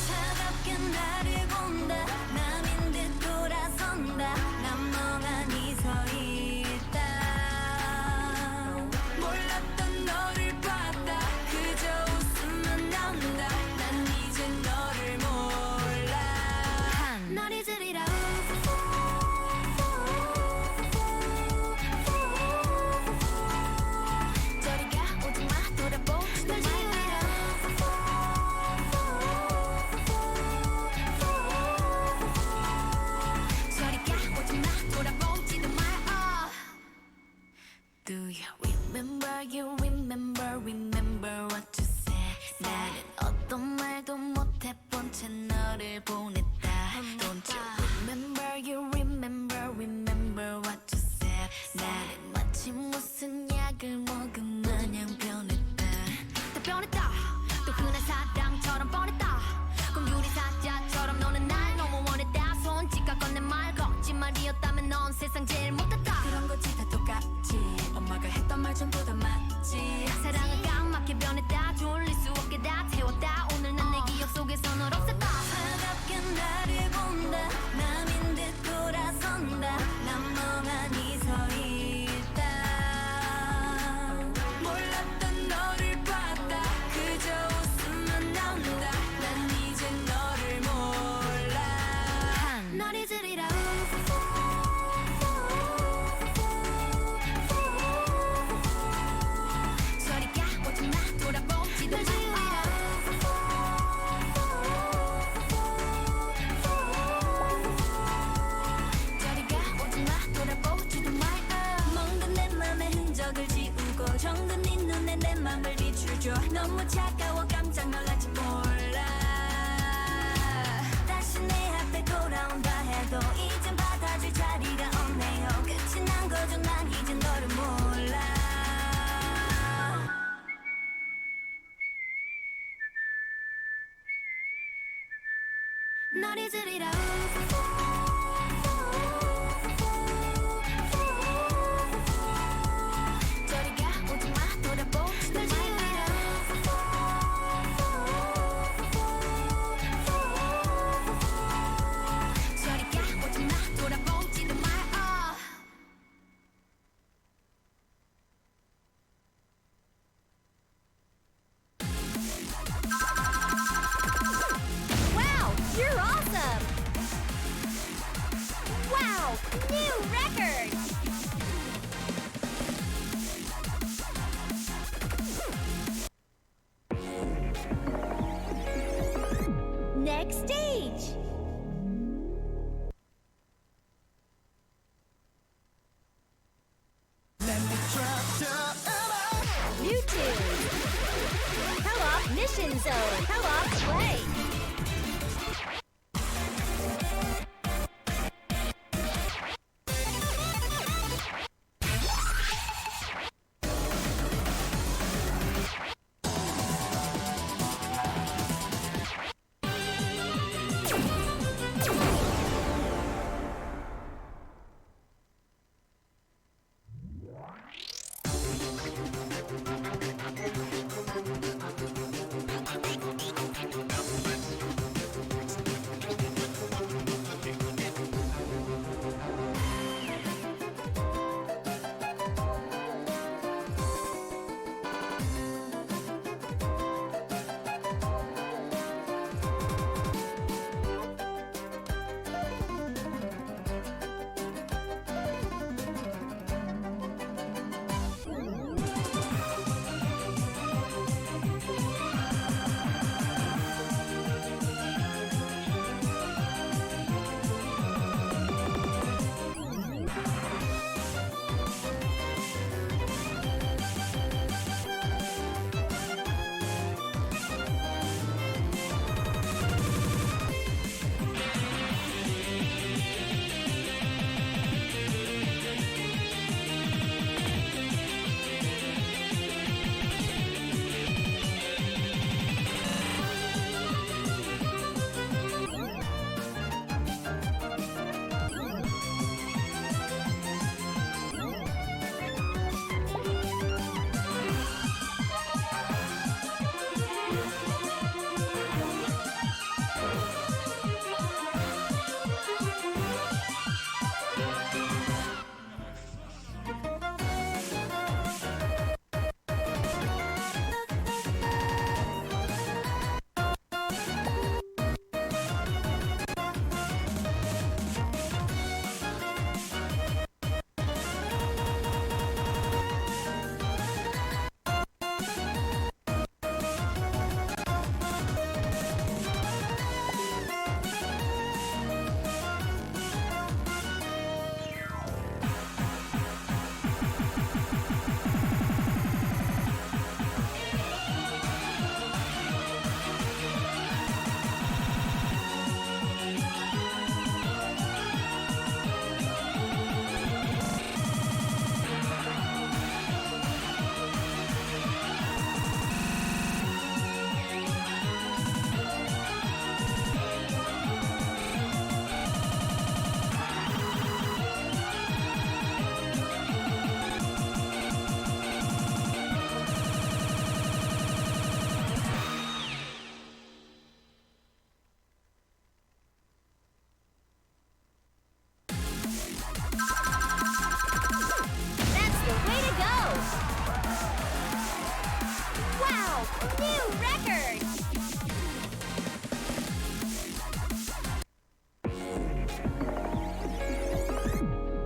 차갑게 나를 본다. 맘인 듯 돌아선다. 난 멍하니 서 있다. 몰랐던 너 너무 차가워 깜짝 놀랄지 몰라 다시 내 앞에 돌아온다 해도 이젠 받아줄 자리가 없네요 끝이 난 거죠 난 이제 너를 몰라 널 잊으리라 저리 가 오지마 돌아보지 널 지우리라 저리 가 오지마 돌아보지도 마 Wow, you're awesome! Wow, new record! Next stage! New tune! Co-op Mission Zone! Co-op Play!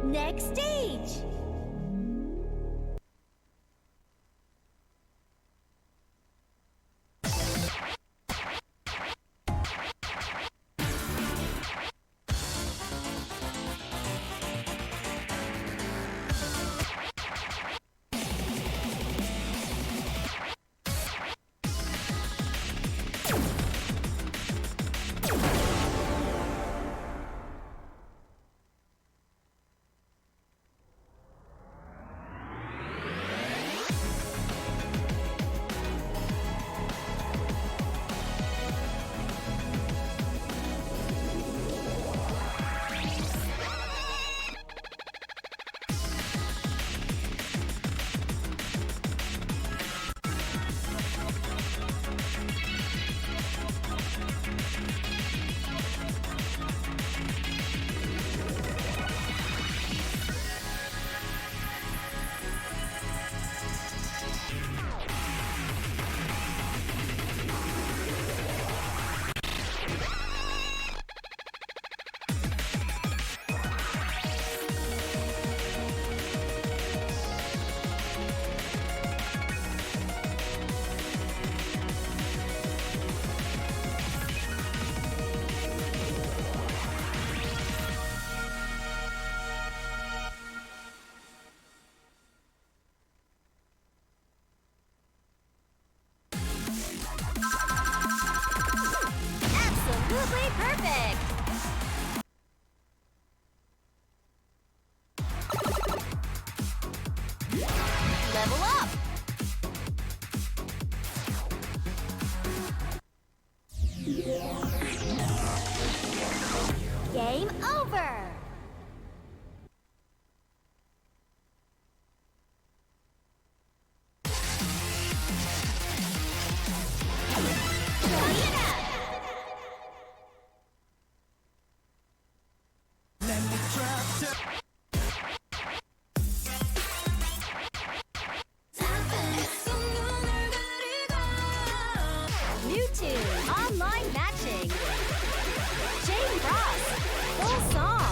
Next stage! Perfect! Level up! Game over! Try it out! New tune, online matching. Jane Ross, full song.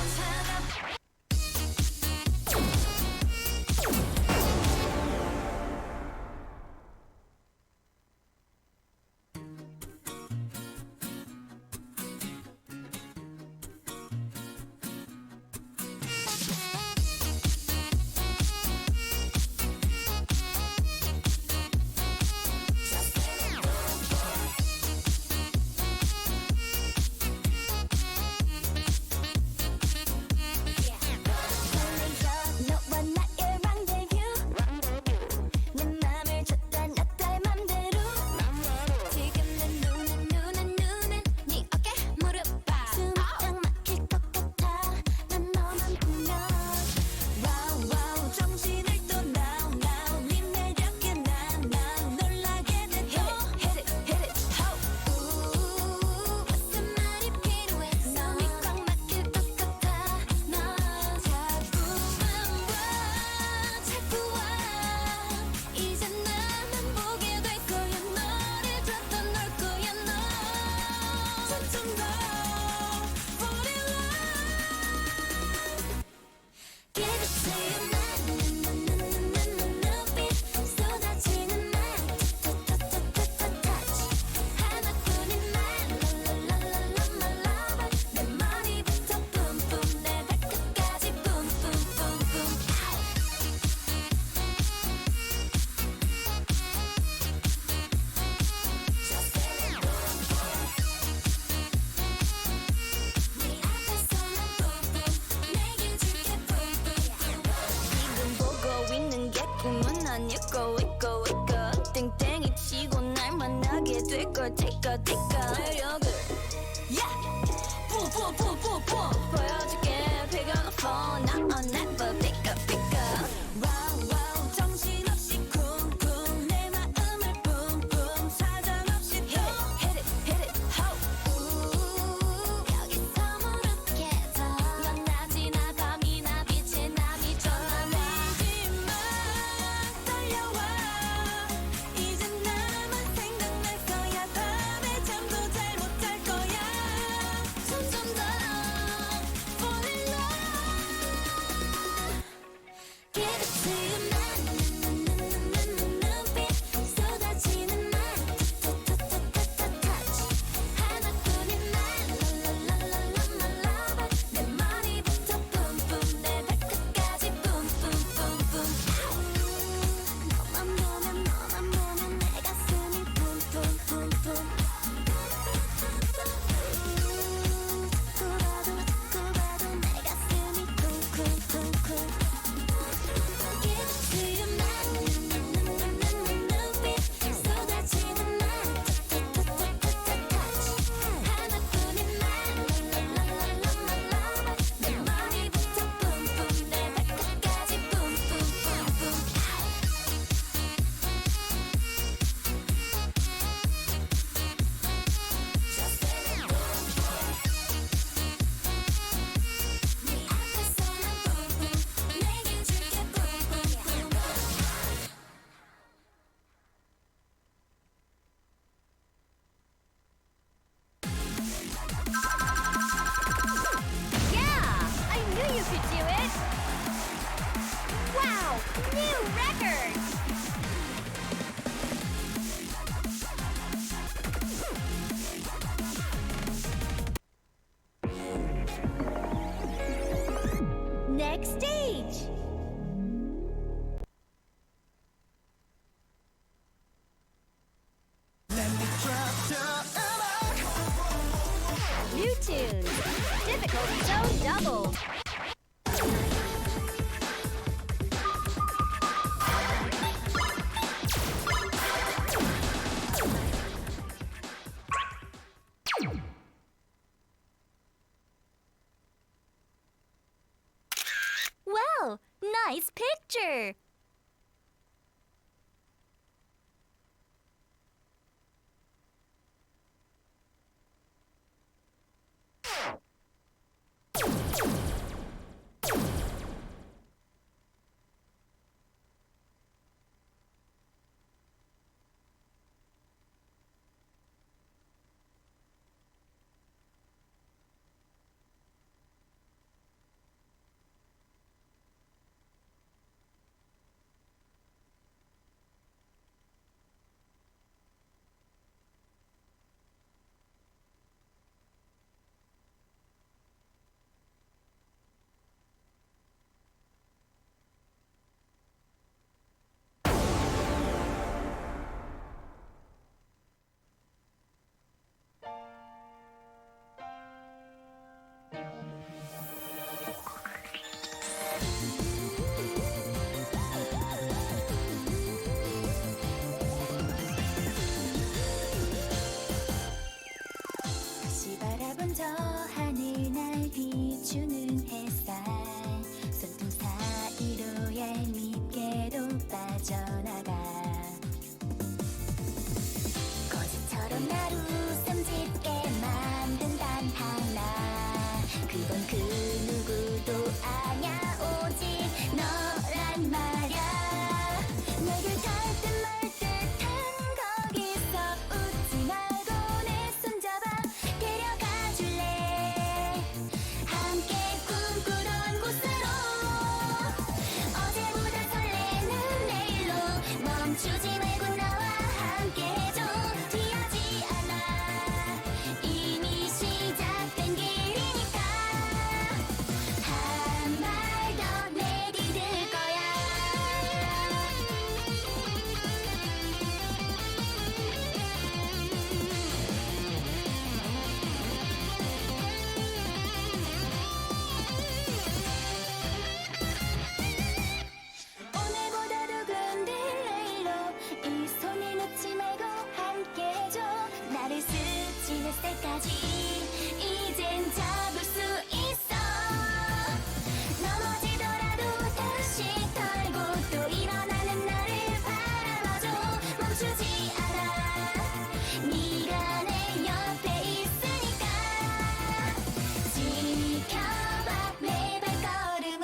너와 나의 rendezvous. 내 맘을 줬다 놨다 맘대로. 지금 내 눈은 네 어깨 무릎 봐. 숨이 딱 막힐 것 같아. 난 너만 보면 와우 와우 정신을 또 now 네 매력에 난 놀라게 돼. Hit it ho. 무슨 말이 필요해. 숨이 꽉 막힐 것 같아. 너 자꾸 와 이제 나만 보게 될 거야. 너를 줬다 놓을 거야. 너 점점 더 fall in love. Give it to you 난 눈빛 쏟아지는 말 touch 하나뿐인 말 my lover. 내 머리부터 뿜뿜 내 발끝까지 뿜뿜뿜뿜. 네 앞에서만 뿜뿜 내게 줄게 뿜뿜. 지금 보고 있는 게 꿈은 아니고 있고 땡땡이 치고 날 만나게 될걸 티까 매력을 보여줄게 pick up the phone I'll never pick up 와우 정신없이 쿵쿵 내 마음을 뿜뿜 사정없이 hit it ho. 여기서 무릎께서 넌 낮이나 밤이나 빛의 나비 전화리지마 달려와 이제 나만 생각날 거야. 밤에 잠도 잘 못 잘 거야. 점점 더 거기서 더블. Wow, nice picture. 다시 바라본 저 하늘 날 비추는 햇살 손등 사이로 얄밉게도 빠져나가 거짓처럼 날 웃음 짓게 만든 단 하나 그건 그 누구도 아냐 오직 너란 말야 내게 닿듯 말 듯한 거기서 웃지 말고 내 손잡아 데려가 줄래 함께 꿈꾸던 곳으로 어제보다 설레는 내일로 멈추지 말고 나와 함께 해줘 뒤하지 않아 이미 시작된 길이니까 한 발 더 내디딜 거야 오늘보다도 근데 내일로 이 손을 놓지 말고 함께 해줘 나를 스치는 때까지 이젠 잡을 수 있어 넘어지더라도 다시 털고 또 일어나는 나를 바라봐줘 멈추지 않아 네가 내 옆에 있으니까 지켜봐 내 발걸음을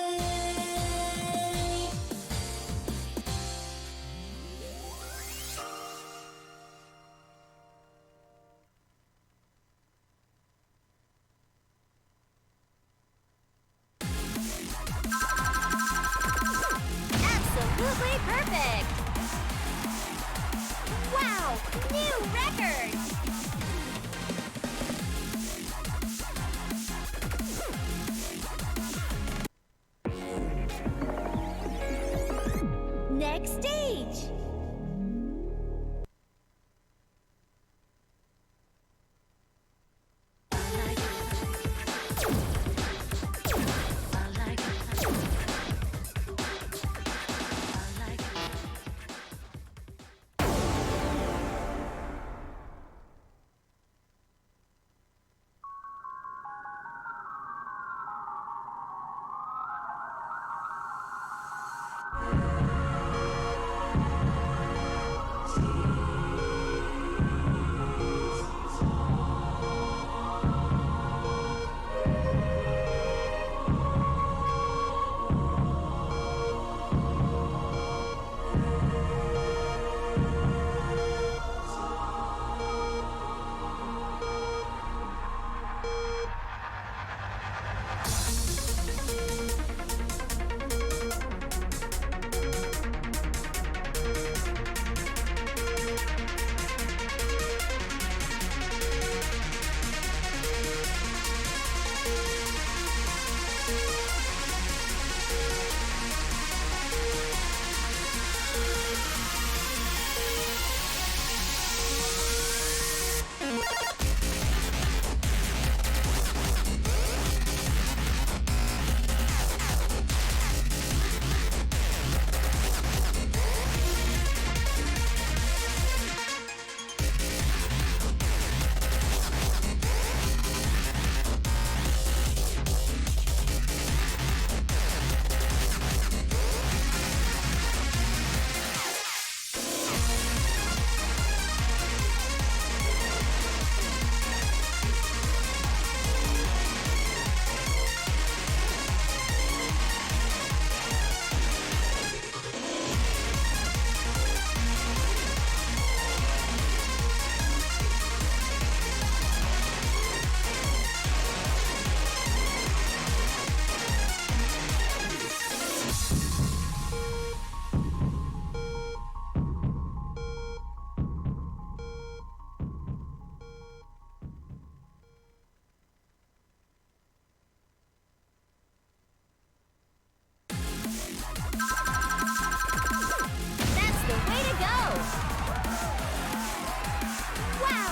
Absolutely perfect! Wow! New record! Next stage!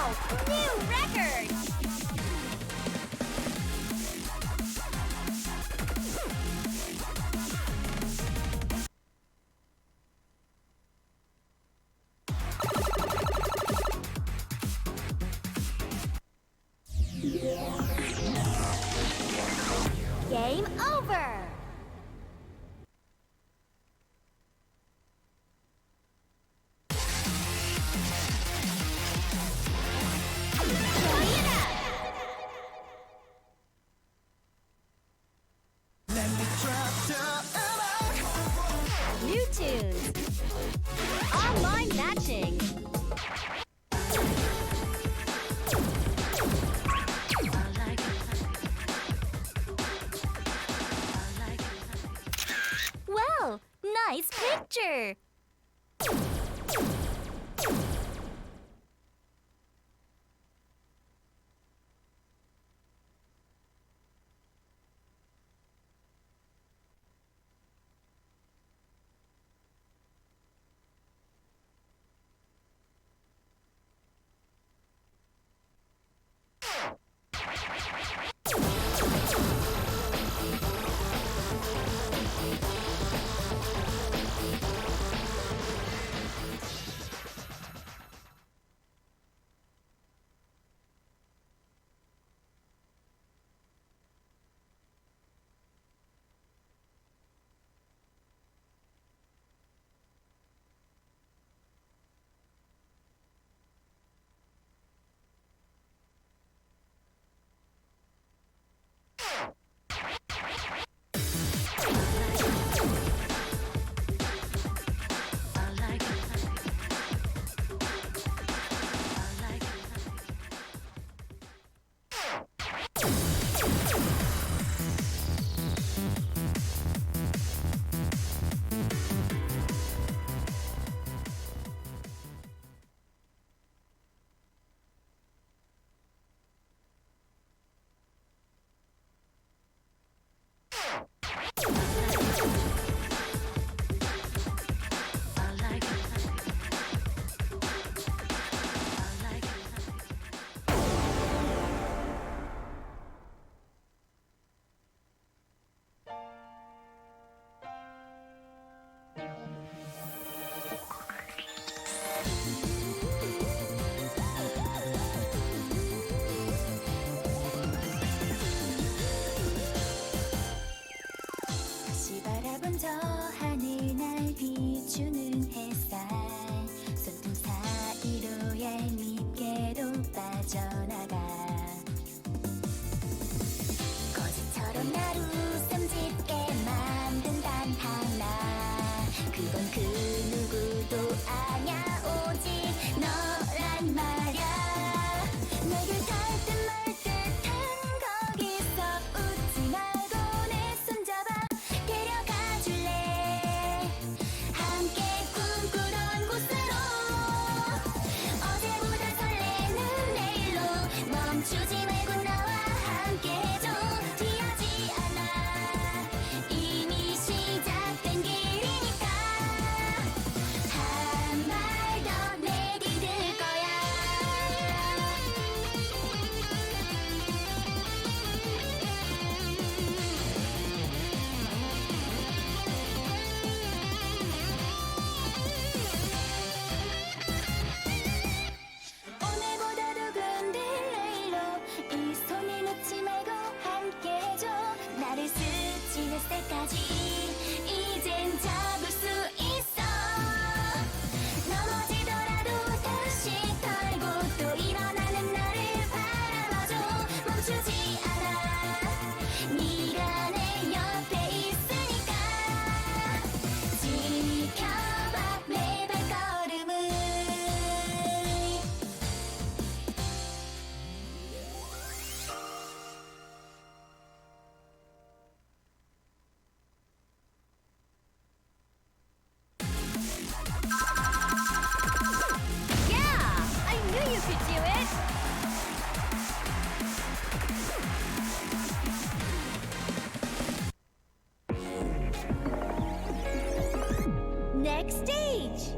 New record! Game over! New tunes. Online matching. Well, nice picture. 다시 바라본 저 하늘 날 비추는 햇살 손등 사이로 얄밉게도 빠져나가 거짓처럼 날 웃음 짓게 만든 단 하나 그건 그 누구도 아냐 오직 너란 말야 내게 닿을 듯 말 듯한 거기서 웃지 말고 내 손잡아 데려가 줄래 함께 꿈꾸던 곳으로 어제보다 설레는 내일로 멈추지 말고 나와 함께 해줘 뒤하지 않아 이미 시작된 길이니까 한 발 더 내디딜 거야 오늘보다도 근데 내일로 이 손을 놓지 말고 함께 해줘 나를 스치는 때까지 이젠 잡을 수 있어 넘어지더라도 다시 털고 또 일어나는 나를 바라봐줘 멈추지 않아 네가 내 옆에 있으니까 지켜봐 내 발걸음을 Yeah! I knew you could do it! Next stage!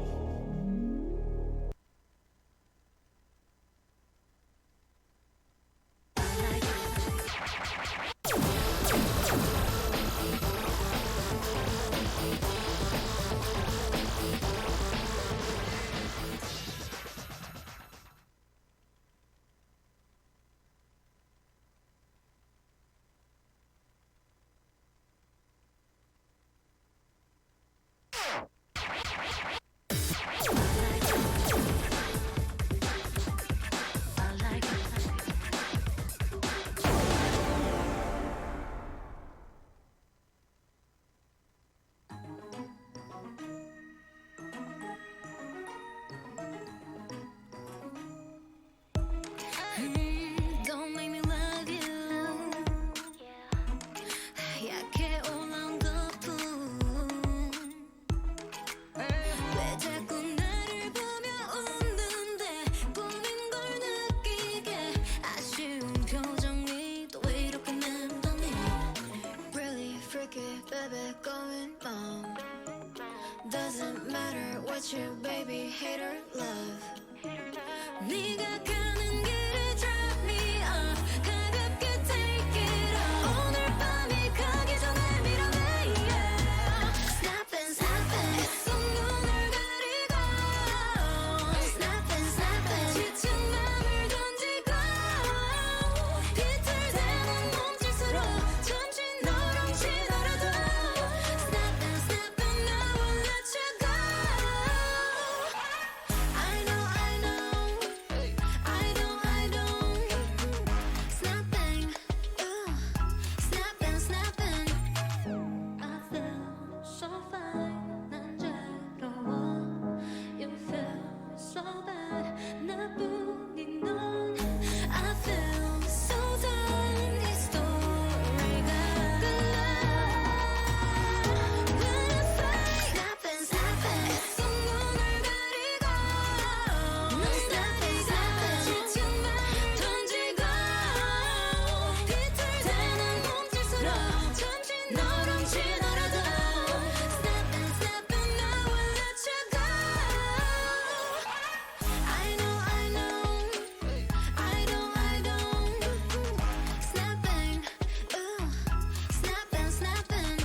doesn't matter what you baby hate or love. 네가 가는 길에 drop me off. 가볍게 take it off. 오늘 밤이 가기 전에 밀어내. Snapping, snapping. 애써 눈을 가리고. Snapping, snapping. 지친 맘을 던지고. 비틀대는 몸짓으로 잠시 너랑 치더라도. Snapping, snapping. I won't let you go. I know, I know. I don't. Snapping, snapping, snapping. I feel so fine. 난 괴로워. You feel so bad. 나뿐인 넌. I feel so done. 이 스토리가 끝나. When I say snapping, snapping. 애써 눈을 가리고. Snapping, snapping. 지친 맘 던지고. 비틀대는 몸짓으로 잠시 너랑 치더라도. Snapping, snapping. I won't let you go. I know, I know. I don't. Snapping, snapping, snapping.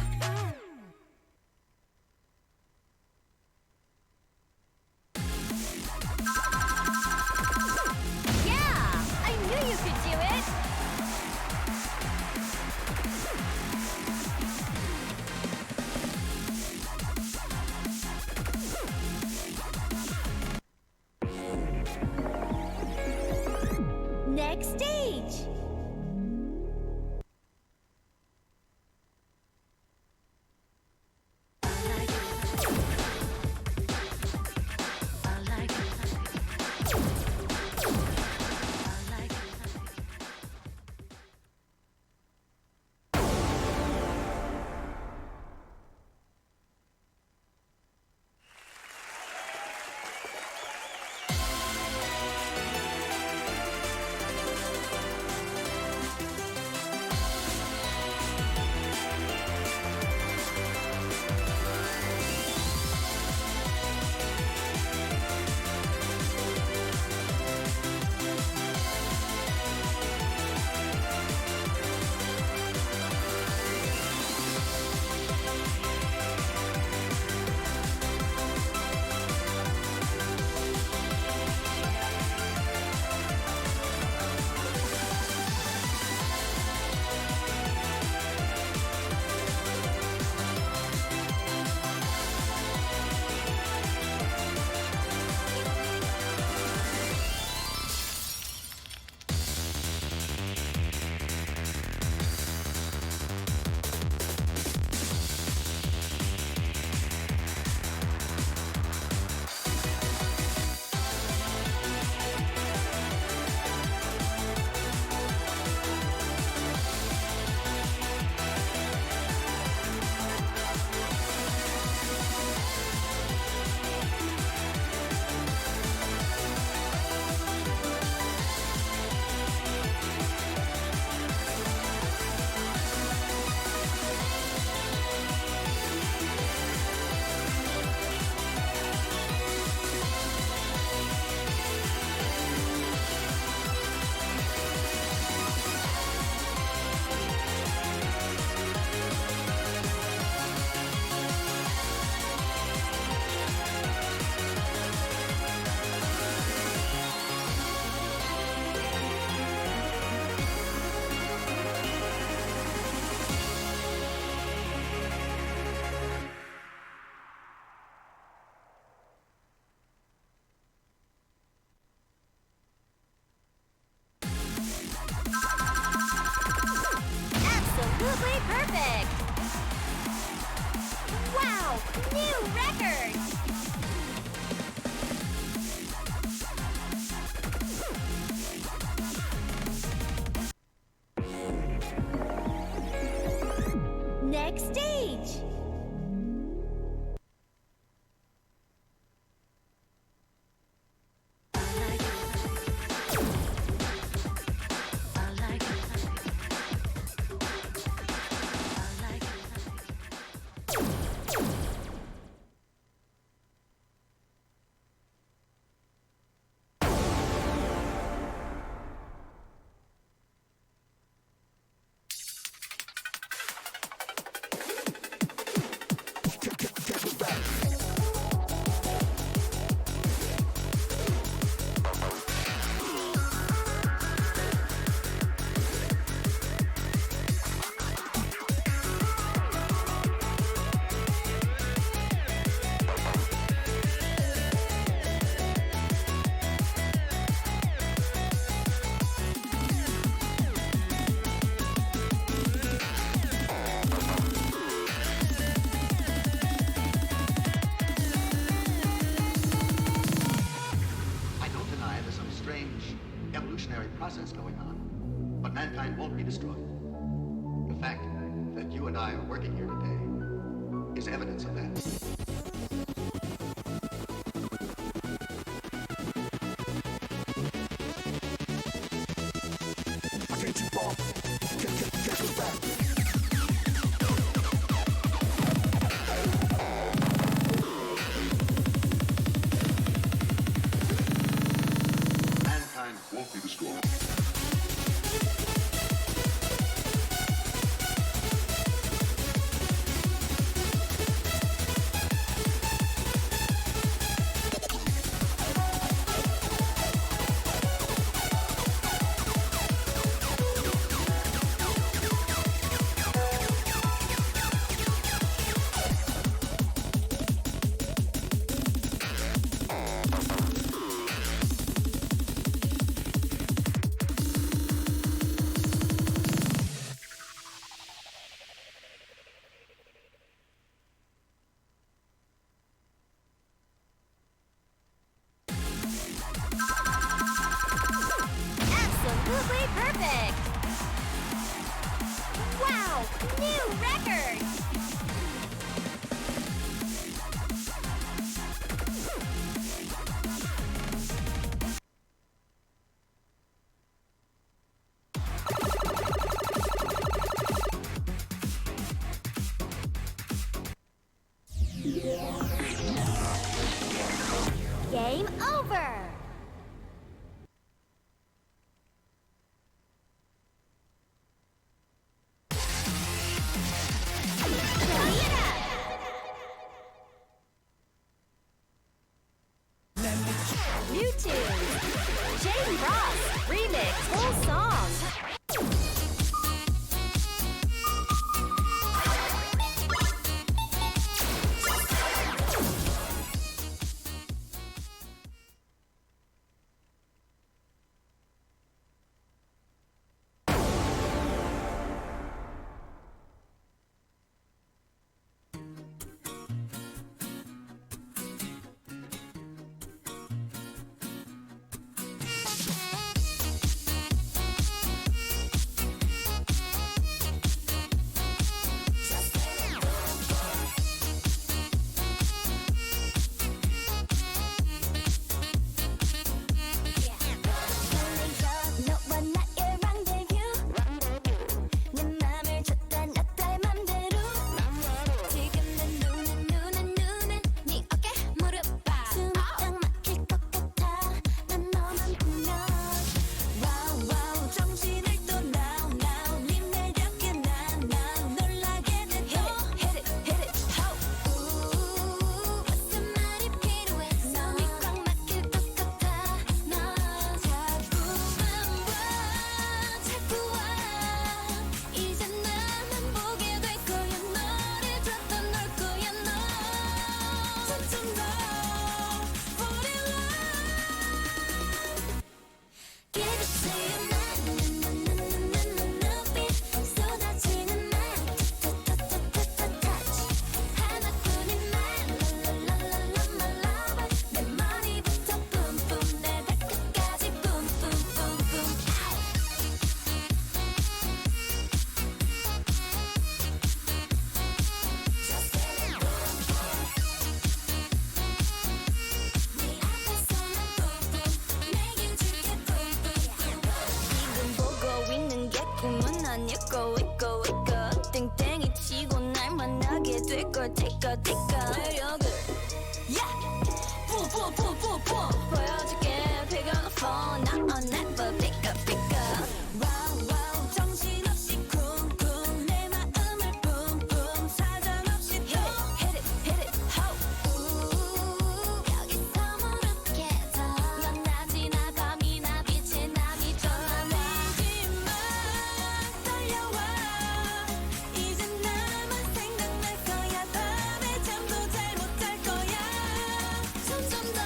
Yeah, I knew you could do it. Next stage. evolutionary process going on. But mankind won't be destroyed. The fact that you and I are working here today is evidence of that. Mankind won't be destroyed. Absolutely perfect! Wow! New record! Game over! New tune. Jane Ross remix full song. 너와 나의 rendezvous. 내 맘을 줬다 놨다 맘대로. 지금 내 눈은 네 어깨 무릎 봐. 숨이 딱 막힐 것 같아. 난 너만 보면 와우 와우 정신을 또 now 네 매력에 난 놀라게 돼. Hit it ho. 무슨 말이 필요해. 숨이 꽉 막힐 것 같아. 너 자꾸 와 이제 나만 보게 될 거야. 너를 줬다 놀 거야. 너 점점 더 fall in love. Give it to you 난 눈빛 쏟아지는 말 touch 하나뿐인 말 my lover. 내 머리부터 뿜뿜 내 발끝까지 뿜뿜뿜뿜. 네 앞에서만 뿜뿜 내게 줄게 뿜뿜. 지금 보고 있는 게 꿈은 아니고 있고 땡땡이 치고 날 만나게 될걸 take a 매력을 보여줄게 pick up the phone now or never pick up 와우 정신없이 쿵쿵 내 마음을 뿜뿜 사정없이 또 hit it ho. 여기서 무릎께서 넌 낮이나 밤이나 빛이 남이 떠나지마 달려와 이제 나만 생각날 거야. 밤에 잠도 잘 못 잘 거야. 점점 더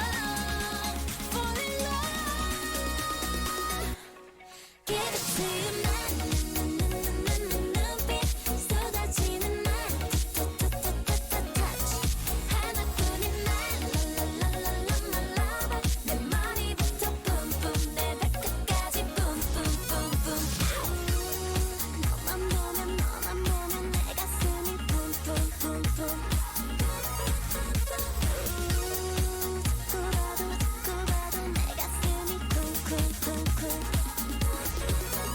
fall in love.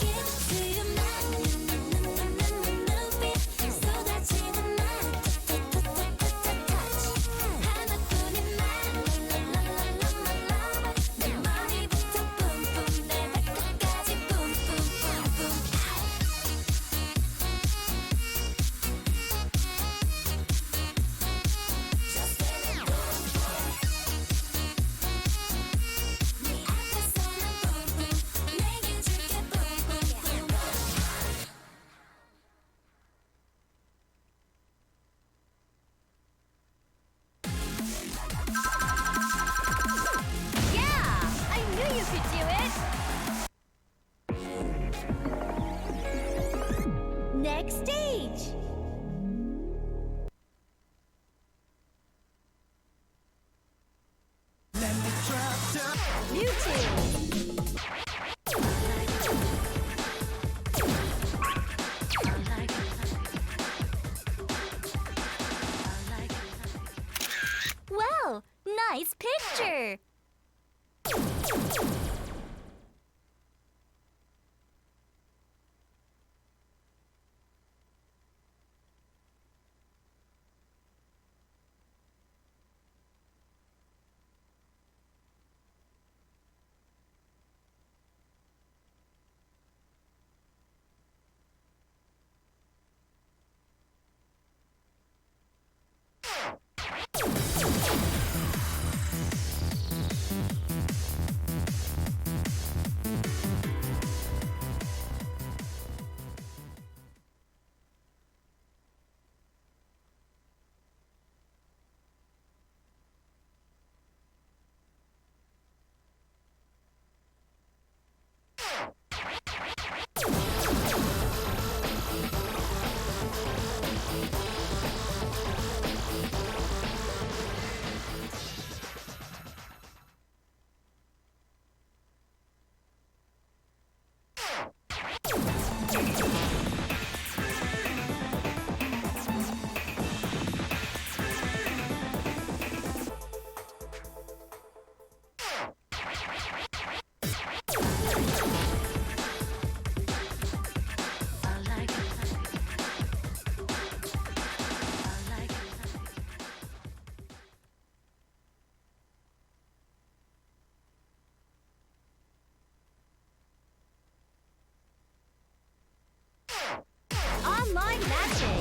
입술만 눈빛 쏟아지는 말 touch 하나뿐인 말 내 머리부터 뿜뿜 내 발끝까지 뿜뿜뿜뿜 Just let it go 네 앞에서 난 뿜뿜 내게 줄게 뿜뿜뿜뿜 Yeah! I knew you could do it! Next stage! Mewtwo! Wow! Nice picture! Online matching!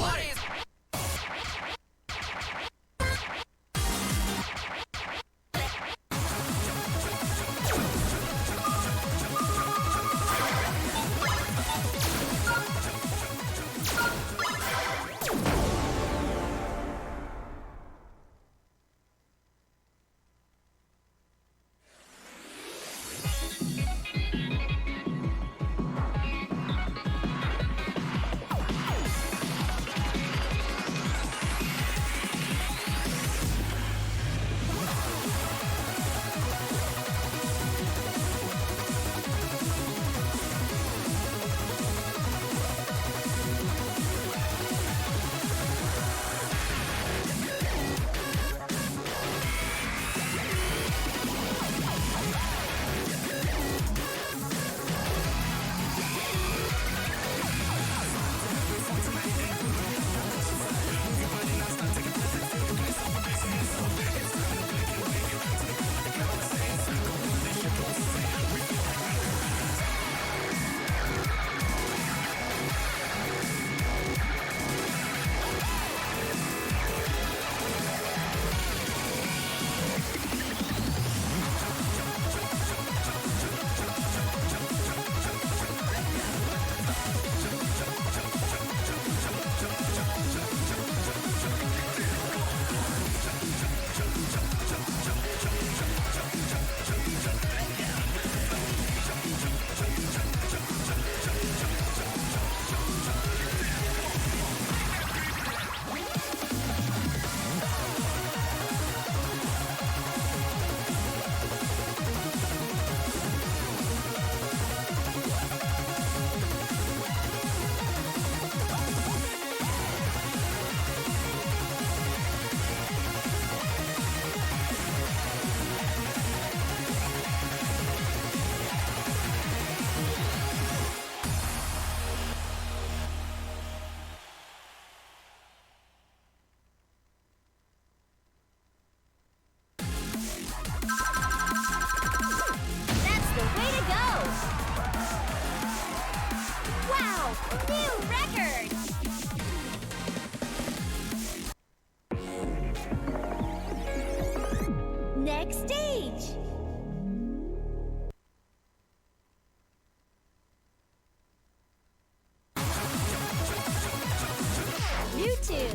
Wow! New record! Next stage! New tune!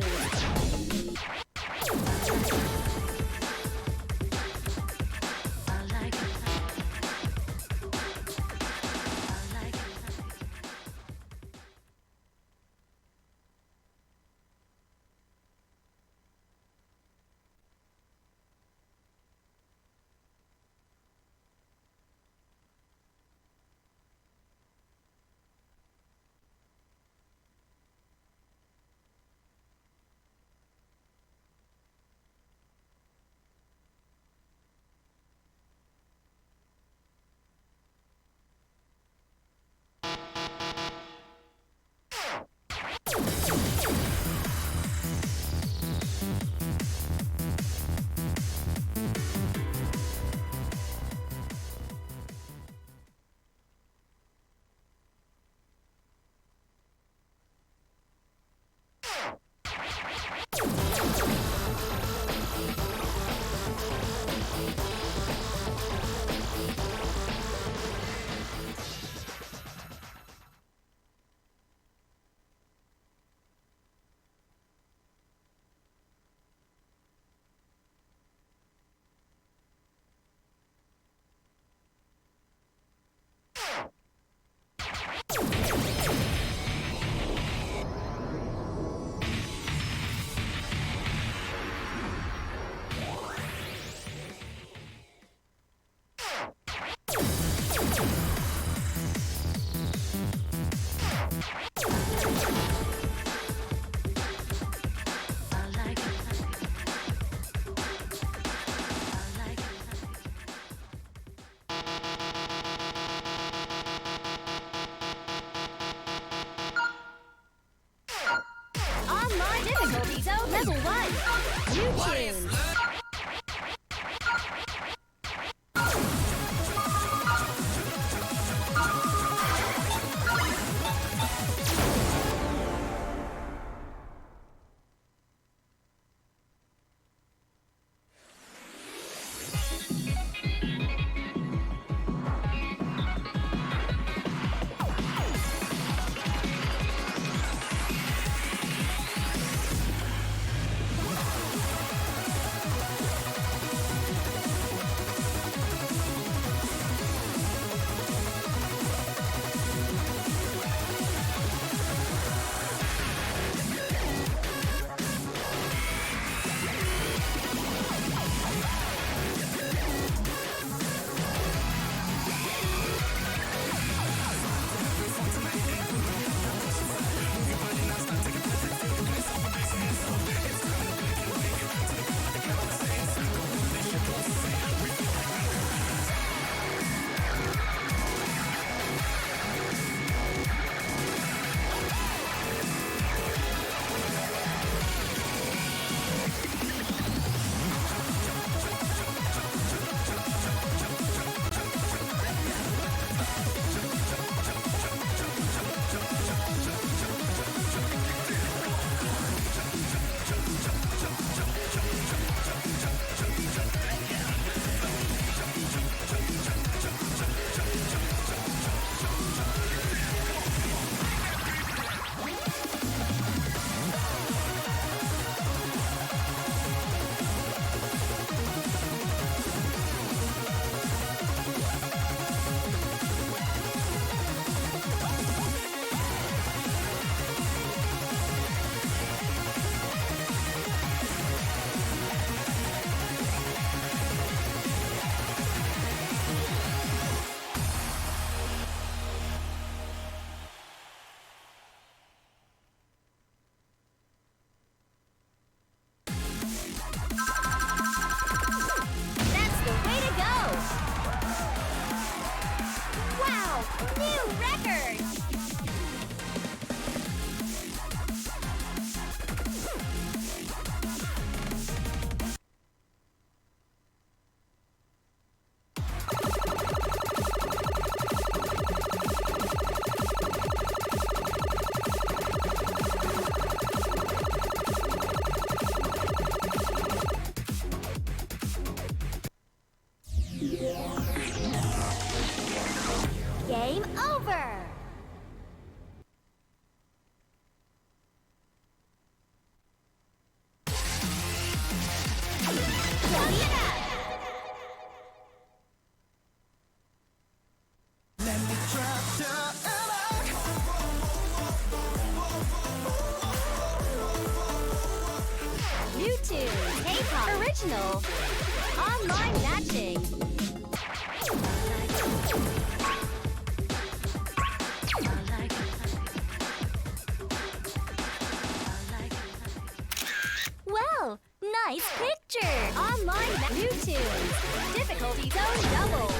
Online difficulty zone level 1. New tune. That's the way to go! Wow! New record! Game over! Mewtwo, K-pop original, online matching. Well, nice picture. Online Mewtwo, difficulty zone double.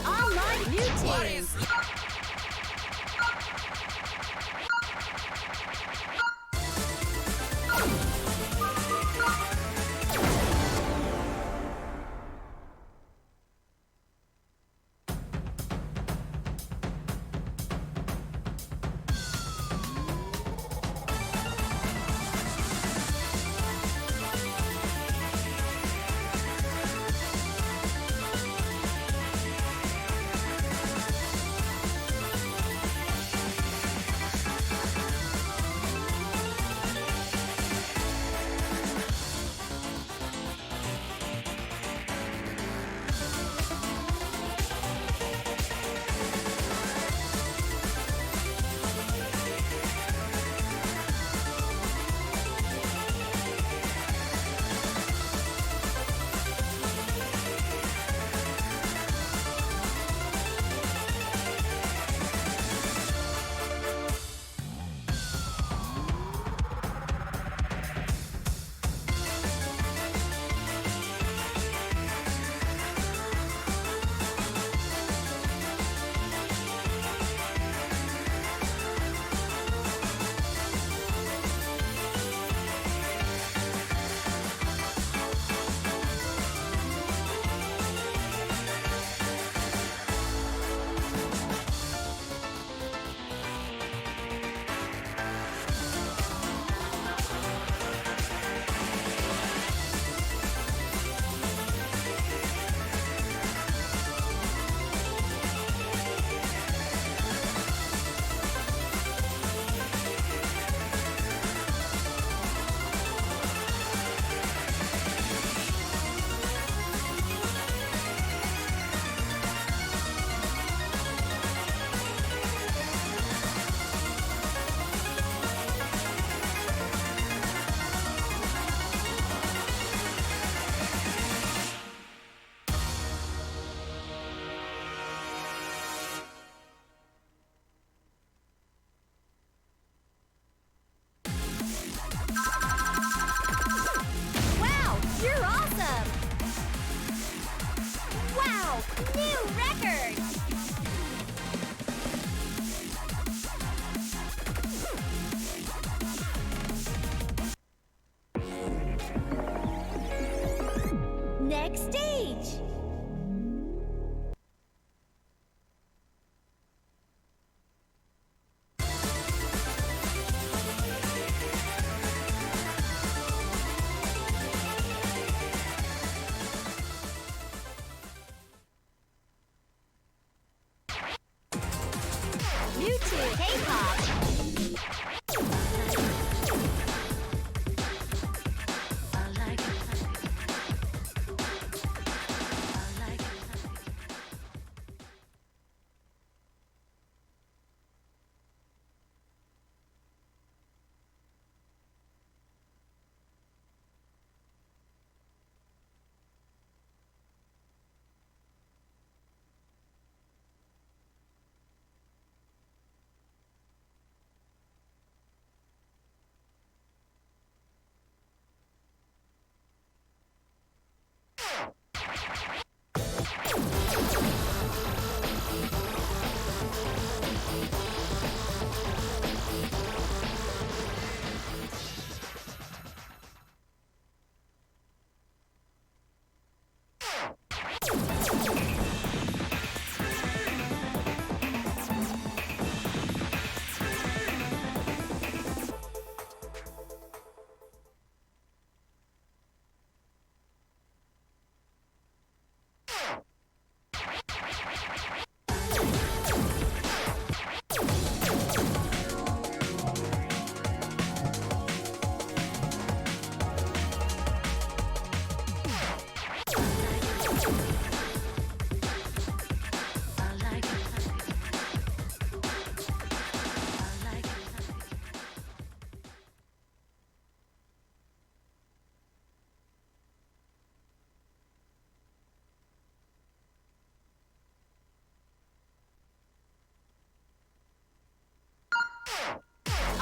Online Mewtwo. Next stage. Mewtwo K-pop.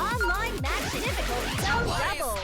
Online match difficulty zone double.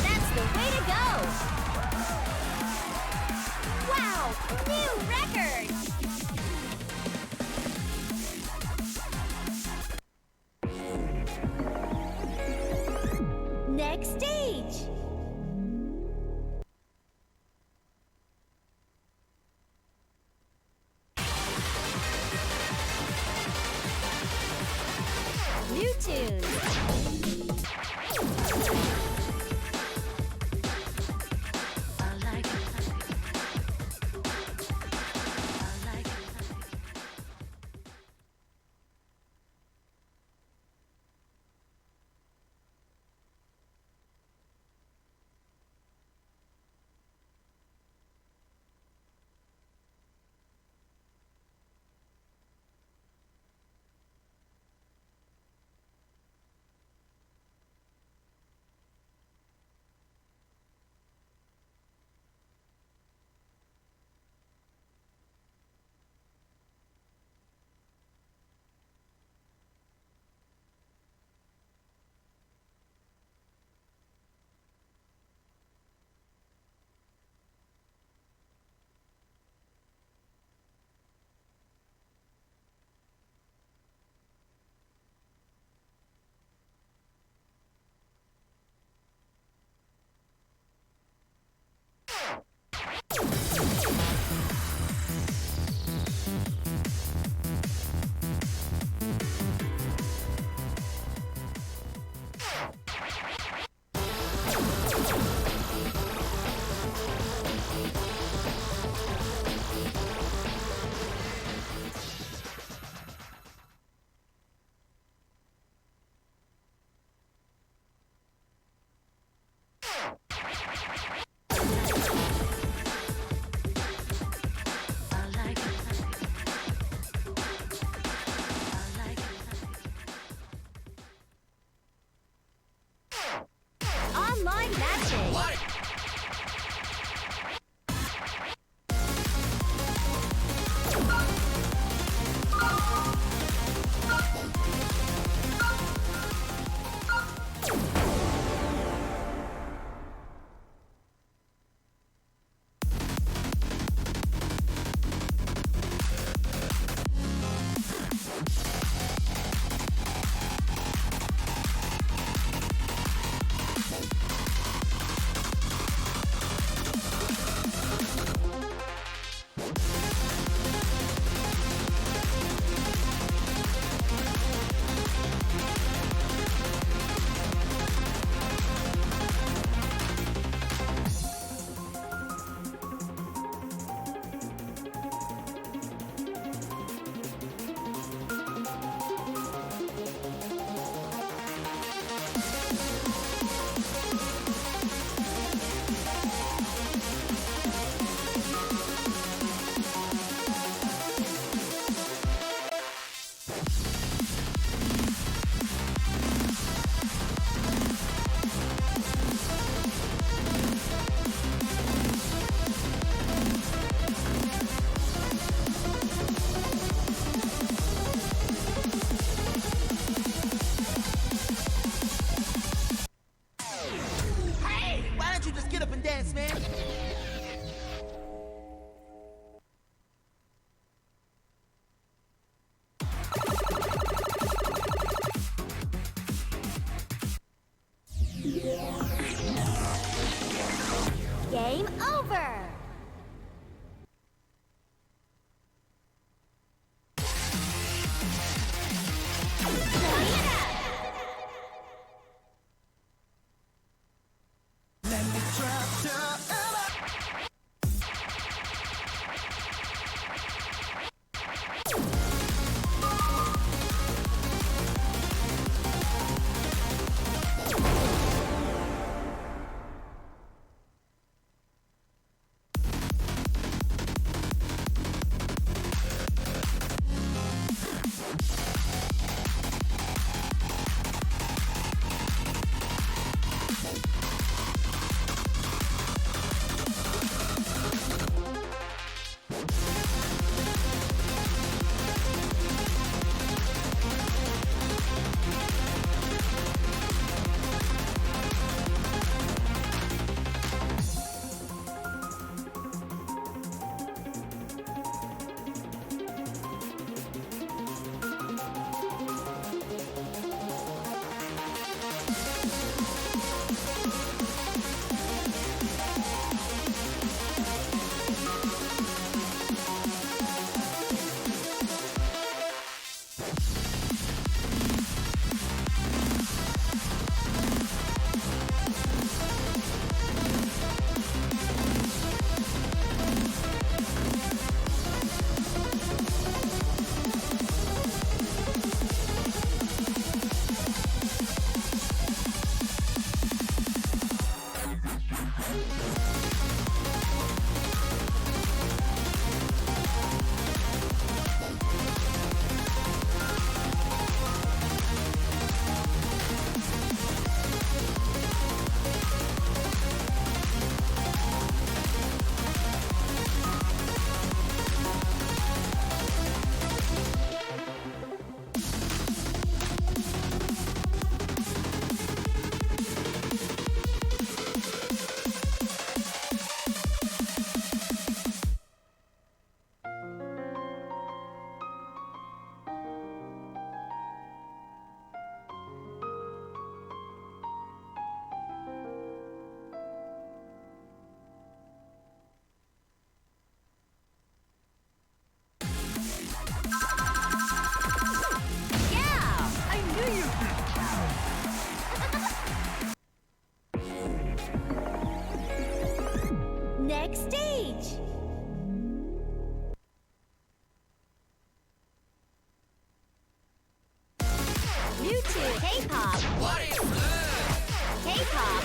That's the way to go! Wow! New record! Next stage! New tunes! K-pop. What is love? K-pop.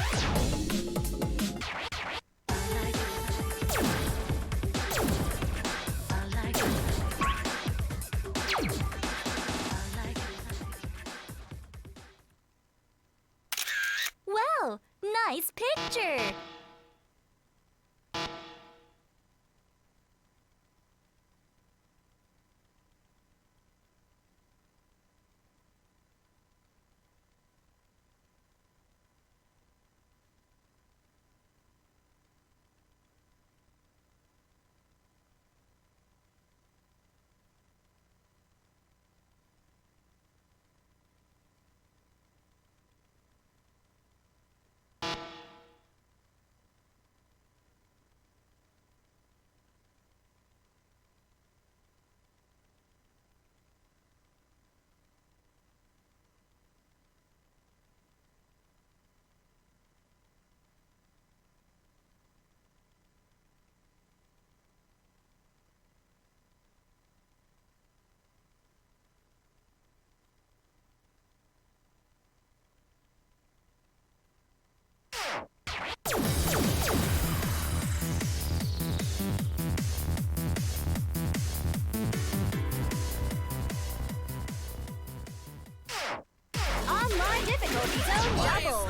Wow, nice picture. Online difficulty zone double.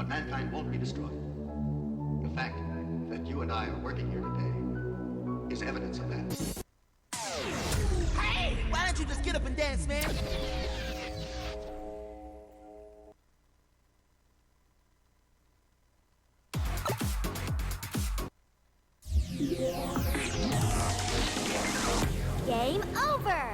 But mankind won't be destroyed. The fact that you and I are working here today is evidence of that. Hey, why don't you just get up and dance, man? Game over!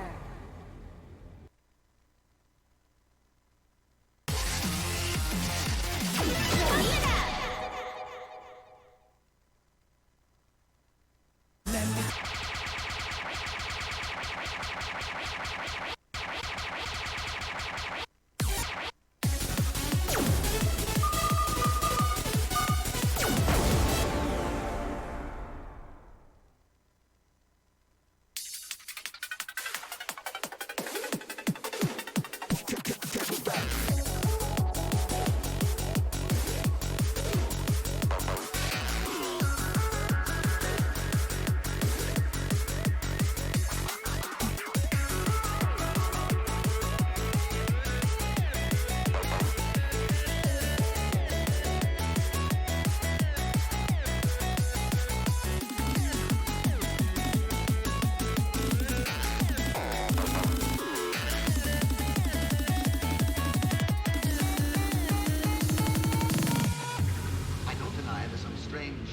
I don't deny there's some strange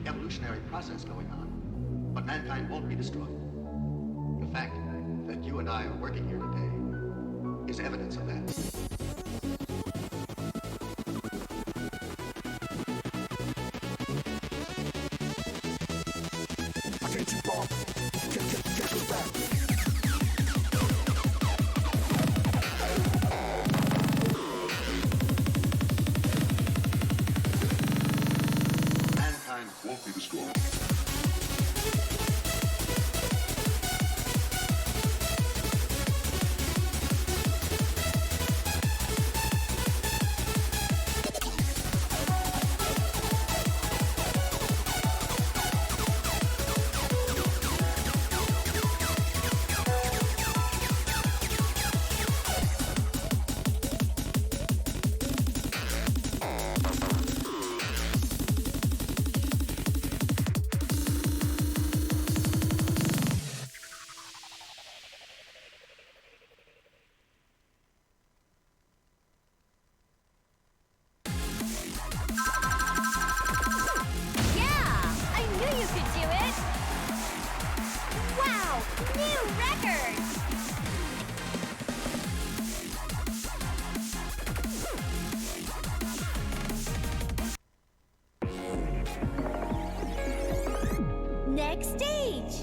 evolutionary process going on, but mankind won't be destroyed. The fact that you and I are working here today is evidence of that. Mankind won't be destroyed. Yeah! I knew you could do it! Wow! New record! Next stage!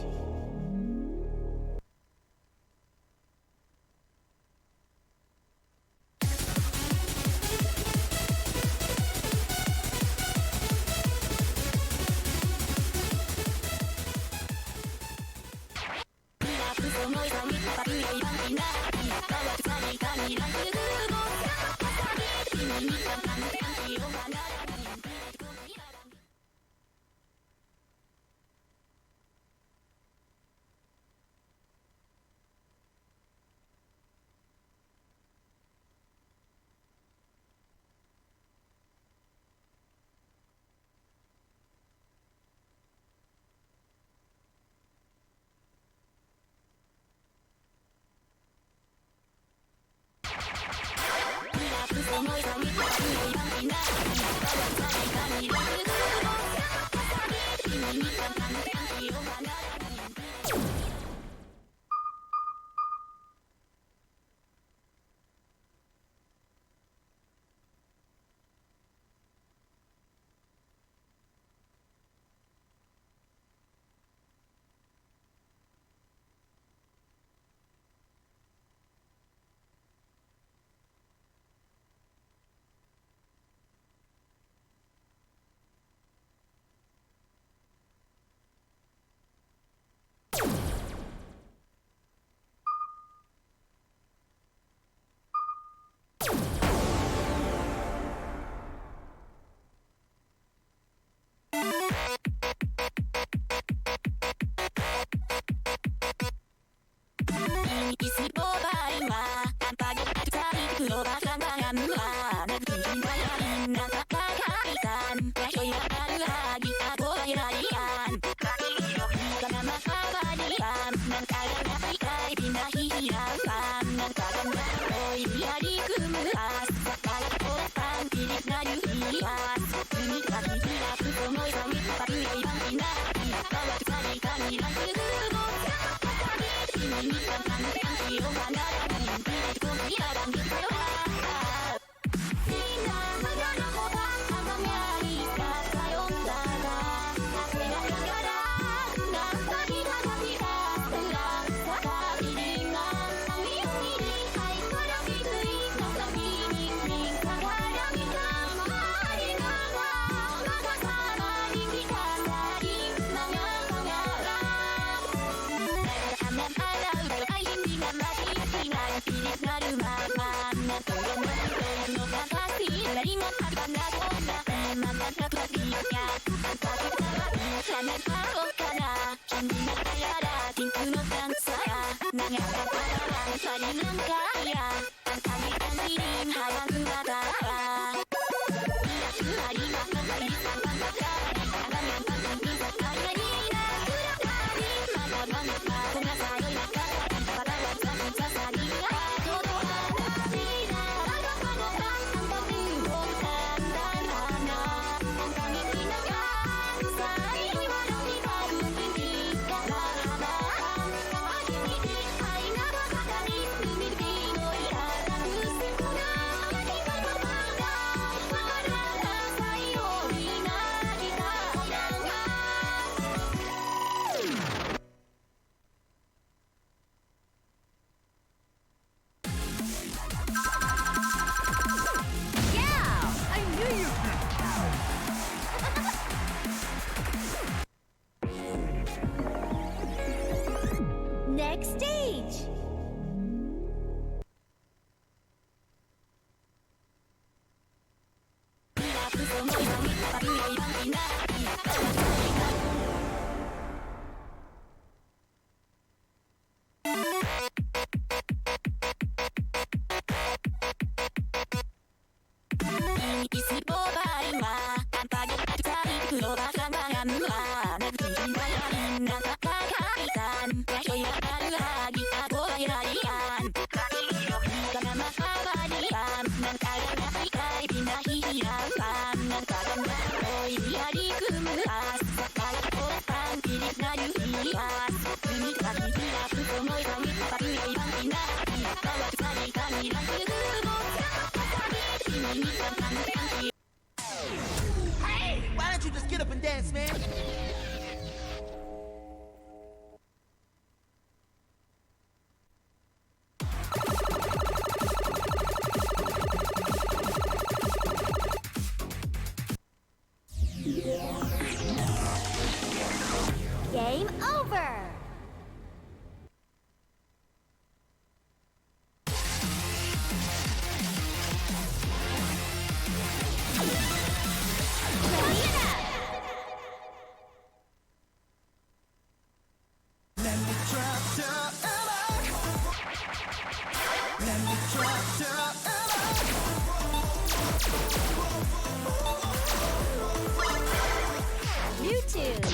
Next stage. Hey, why don't you just get up and dance, man? Game over. YouTube.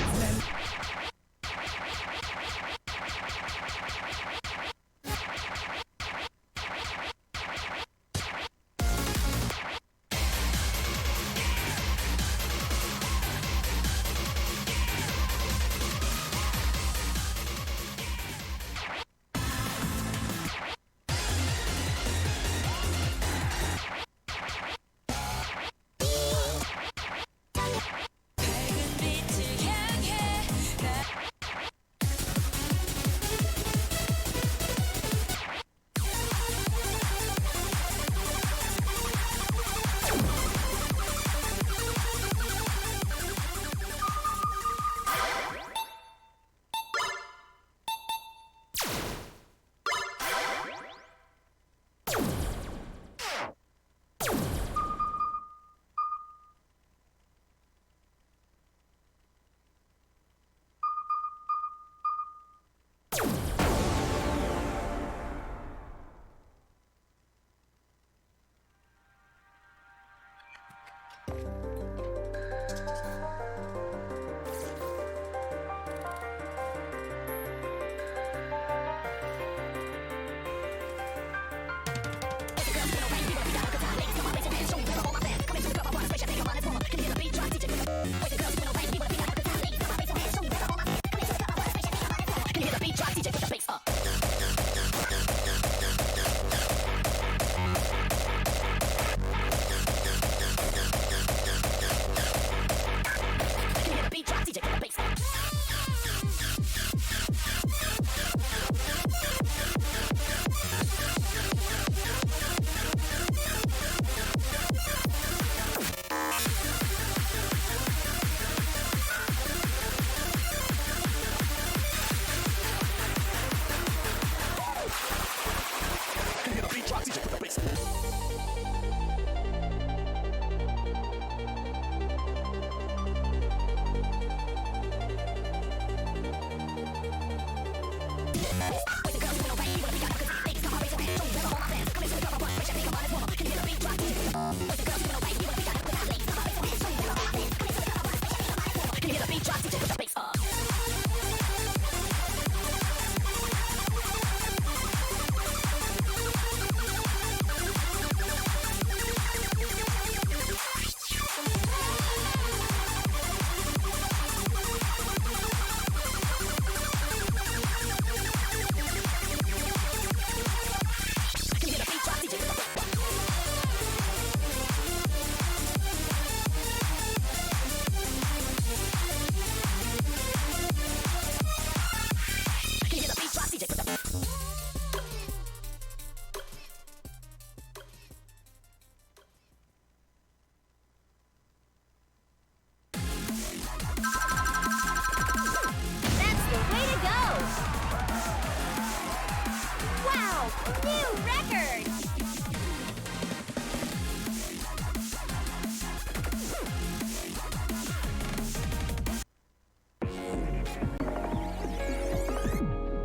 New record!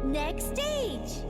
Next stage!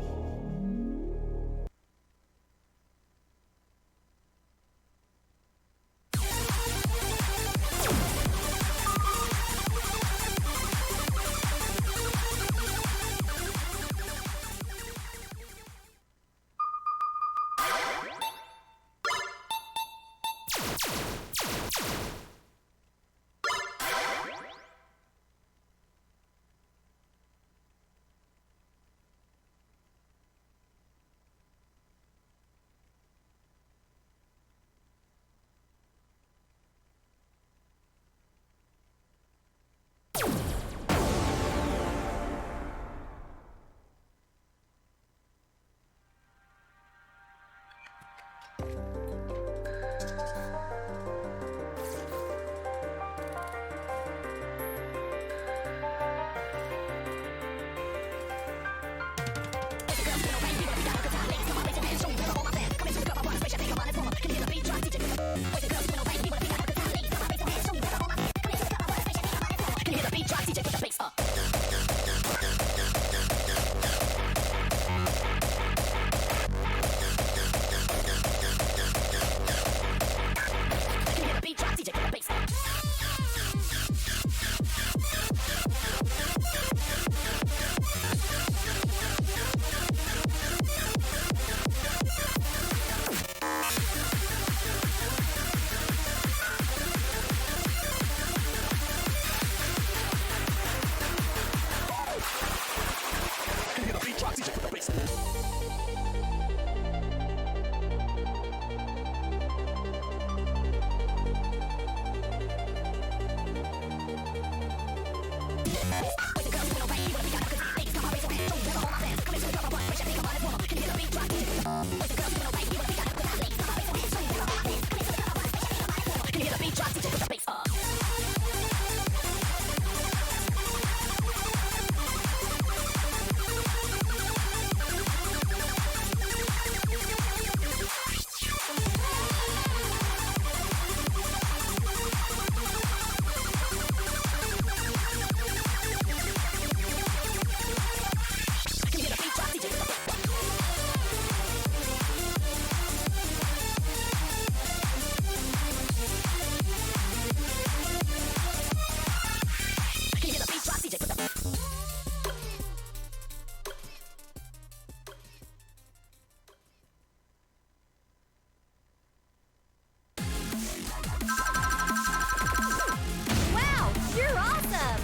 Wow, you're awesome!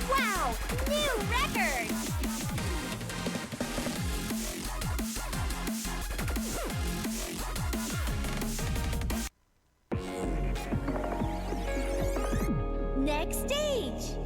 Wow, new record! Next stage!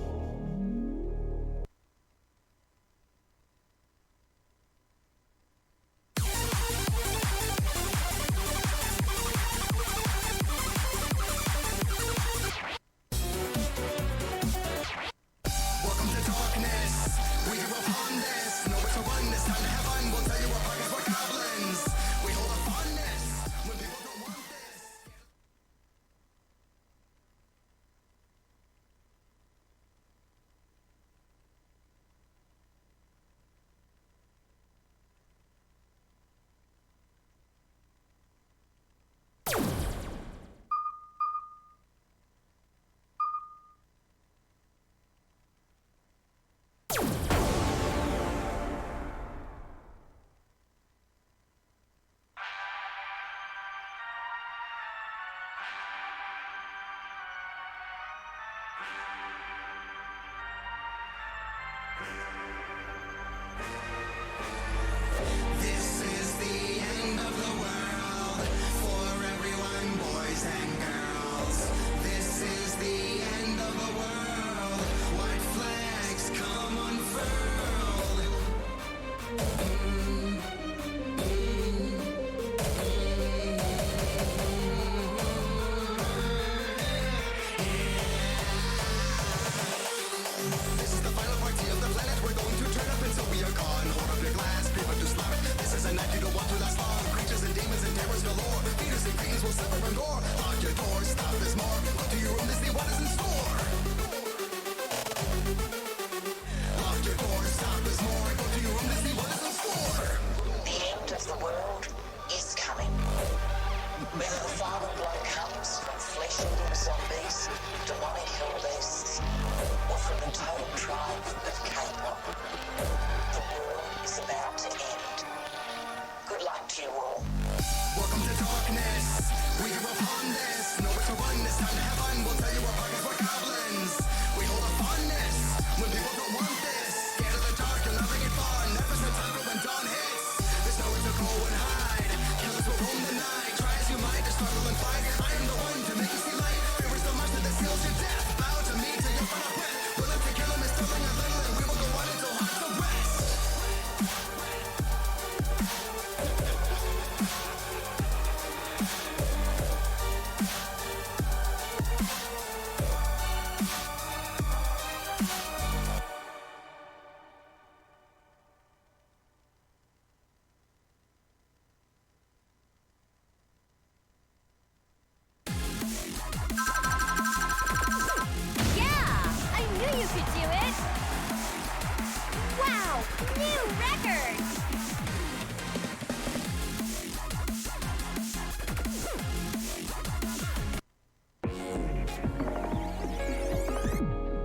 new record!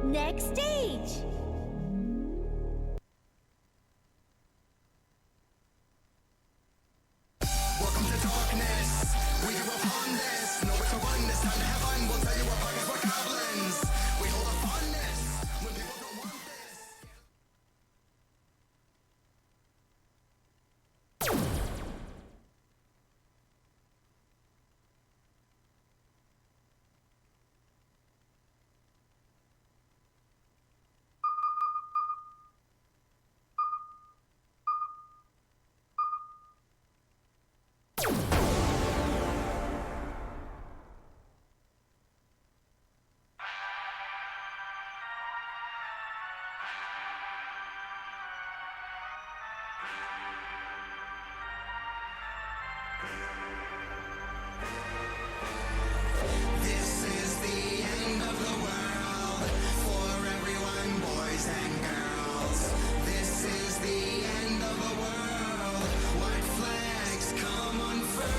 Next stage! Welcome to darkness. We grew up on this. Nowhere to run this. Time to have fun. We'll tell you we're buggers, we're goblins. We hold a fondness when people don't want this. This is the end of the world for everyone, boys and girls. This is the end of the world. White flags come unfurled.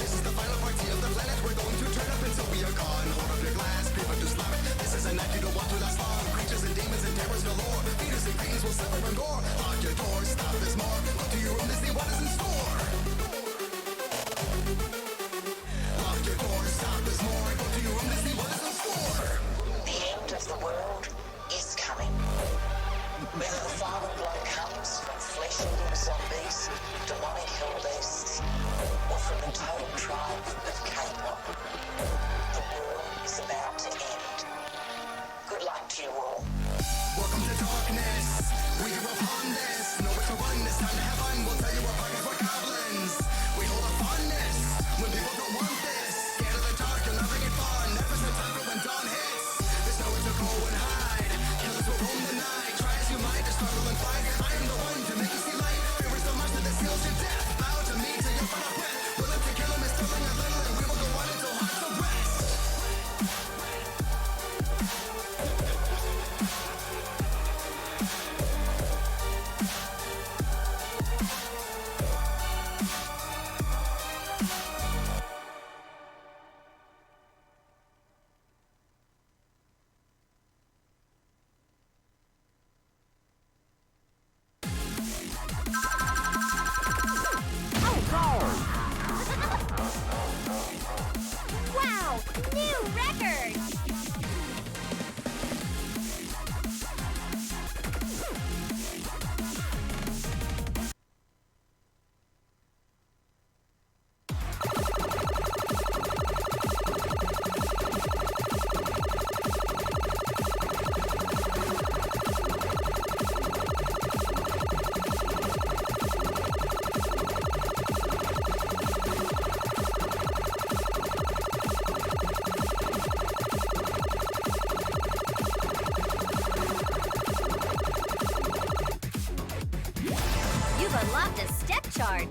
This is the final party of the planet. We're going to turn up until we are gone. Hold up your glass, paper to slap it. This is a night you don't want to last long. Creatures and demons and terrors galore. Fetus and greens will suffer and gore. Lock your doors, stop this more. Go to your room to see what is in store. Lock your doors, stop this more. Go to your room to see what is in store. The end of the world is coming. Whether the fallen blood comes from flesh-eating zombies, demonic hell beasts, or from the total tribe of K-pop, the world is about to end. Good luck to you all. Welcome to darkness. We grew up on this. Nowhere to run this. Time to have fun. We'll tell you we're buggers, we're goblins. We hold a fondness when people don't want this. Scared of the dark, you're not bringing fun. Never's no time for when dawn hits. There's nowhere to go and hide. Killers will roam the night. Try as you might to struggle and fight. I am the one to make you see light. Fear is so much that it seals your death. Bow to me till you're out of breath. Willing to kill him is killing a little, and we will go on until hearts will rest. Wow, new record! You've unlocked a step chart.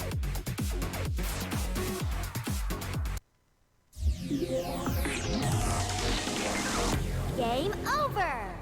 Game over!